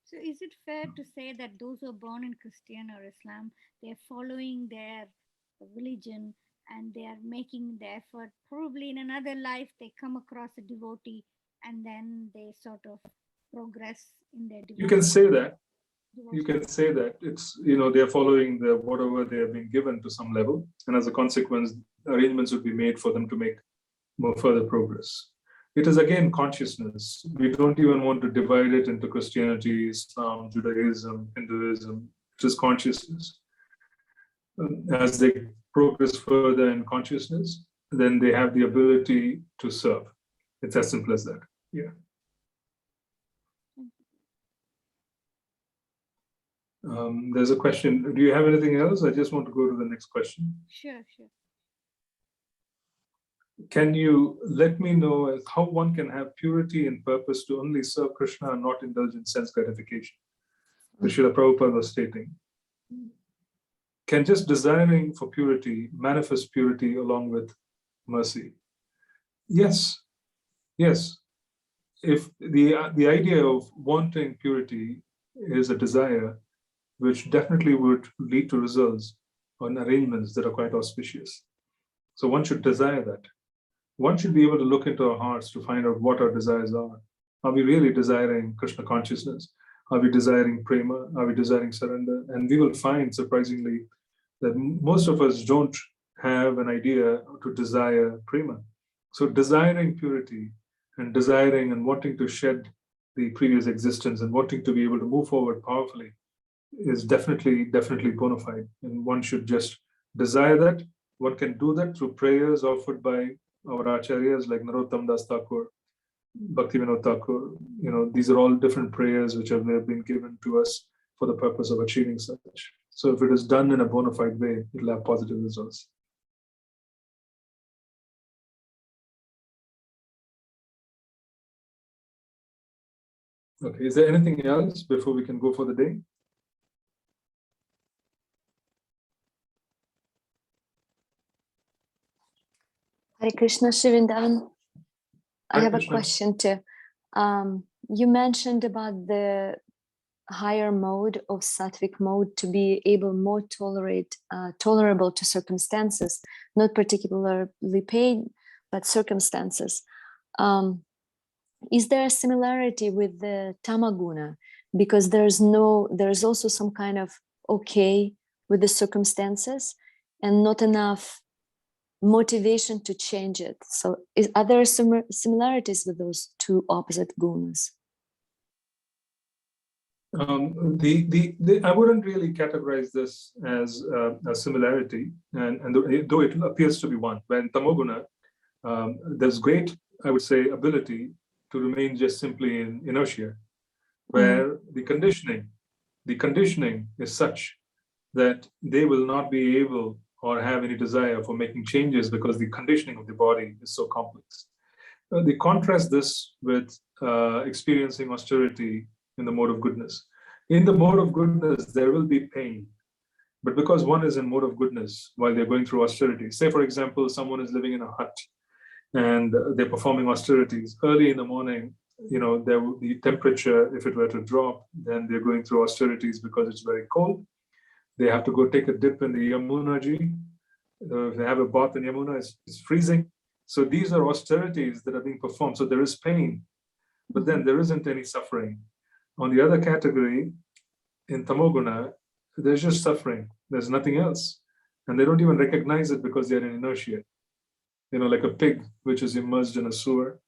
So is it fair to say that those who are born in Christian or Islam, they're following their religion and they are making the effort? Probably in another life, they come across a devotee and then they sort of progress in their devotion. You can say that. You can say that it's, they're following whatever they have been given to some level. And as a consequence, arrangements would be made for them to make more further progress. It is again consciousness. We don't even want to divide it into Christianity, Islam, Judaism, Hinduism. It is consciousness. as they progress further in consciousness, then they have the ability to serve. It's as simple as that. Yeah. There's a question. Do you have anything else? I just want to go to the next question. Sure. Can you let me know how one can have purity and purpose to only serve Krishna and not indulge in sense gratification? Srila Prabhupada was stating, can just desiring for purity manifest purity along with mercy? Yes. If the idea of wanting purity is a desire, which definitely would lead to results on arrangements that are quite auspicious. So one should desire that. One should be able to look into our hearts to find out what our desires are. Are we really desiring Krishna consciousness? Are we desiring prema? Are we desiring surrender? And we will find, surprisingly, that most of us don't have an idea to desire prema. So desiring purity and desiring and wanting to shed the previous existence and wanting to be able to move forward powerfully is definitely bona fide. And one should just desire that. One can do that through prayers offered by our acharyas like Narottam Das Thakur, Bhaktivinoda Thakur. These are all different prayers which have been given to us for the purpose of achieving such. So if it is done in a bona fide way, it will have positive results. Okay, is there anything else before we can go for the day? Hare Krishna, Shivindan. I Hare have Krishna. a question too. You mentioned about the higher mode of sattvic mode to be able more tolerable to circumstances, not particularly pain, but circumstances. Is there a similarity with the tamaguna? Because there's also some kind of okay with the circumstances and not enough motivation to change it. So are there similarities with those two opposite gunas? I wouldn't really categorize this as a similarity, and though it appears to be one. When tamoguna, there's great, I would say, ability to remain just simply in inertia, where the conditioning is such that they will not be able or have any desire for making changes because the conditioning of the body is so complex. They contrast this with experiencing austerity in the mode of goodness. In the mode of goodness, there will be pain. But because one is in mode of goodness while they're going through austerity, say, for example, someone is living in a hut and they're performing austerities. Early in the morning, the temperature, if it were to drop, then they're going through austerities because it's very cold. They have to go take a dip in the Yamuna Ji. If they have a bath in Yamuna, it's freezing. So these are austerities that are being performed. So there is pain, but then there isn't any suffering. On the other category, in Tamoguna, there's just suffering. There's nothing else. And they don't even recognize it because they're in inertia. Like a pig which is immersed in a sewer.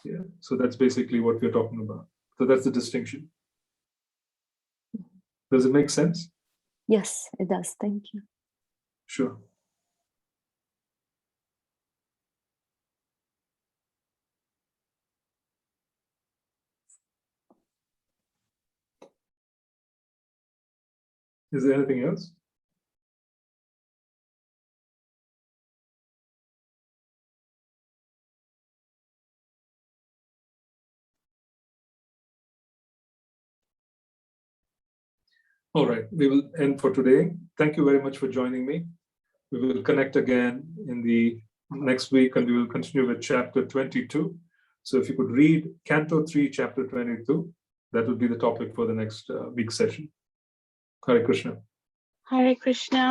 Yeah. So that's basically what we're talking about. So that's the distinction. Does it make sense? Yes, it does. Thank you. Sure. Is there anything else? All right, we will end for today. Thank you very much for joining me. We will connect again in the next week and we will continue with chapter 22. So if you could read Canto 3, chapter 22, that would be the topic for the next week session. Hare Krishna. Hare Krishna.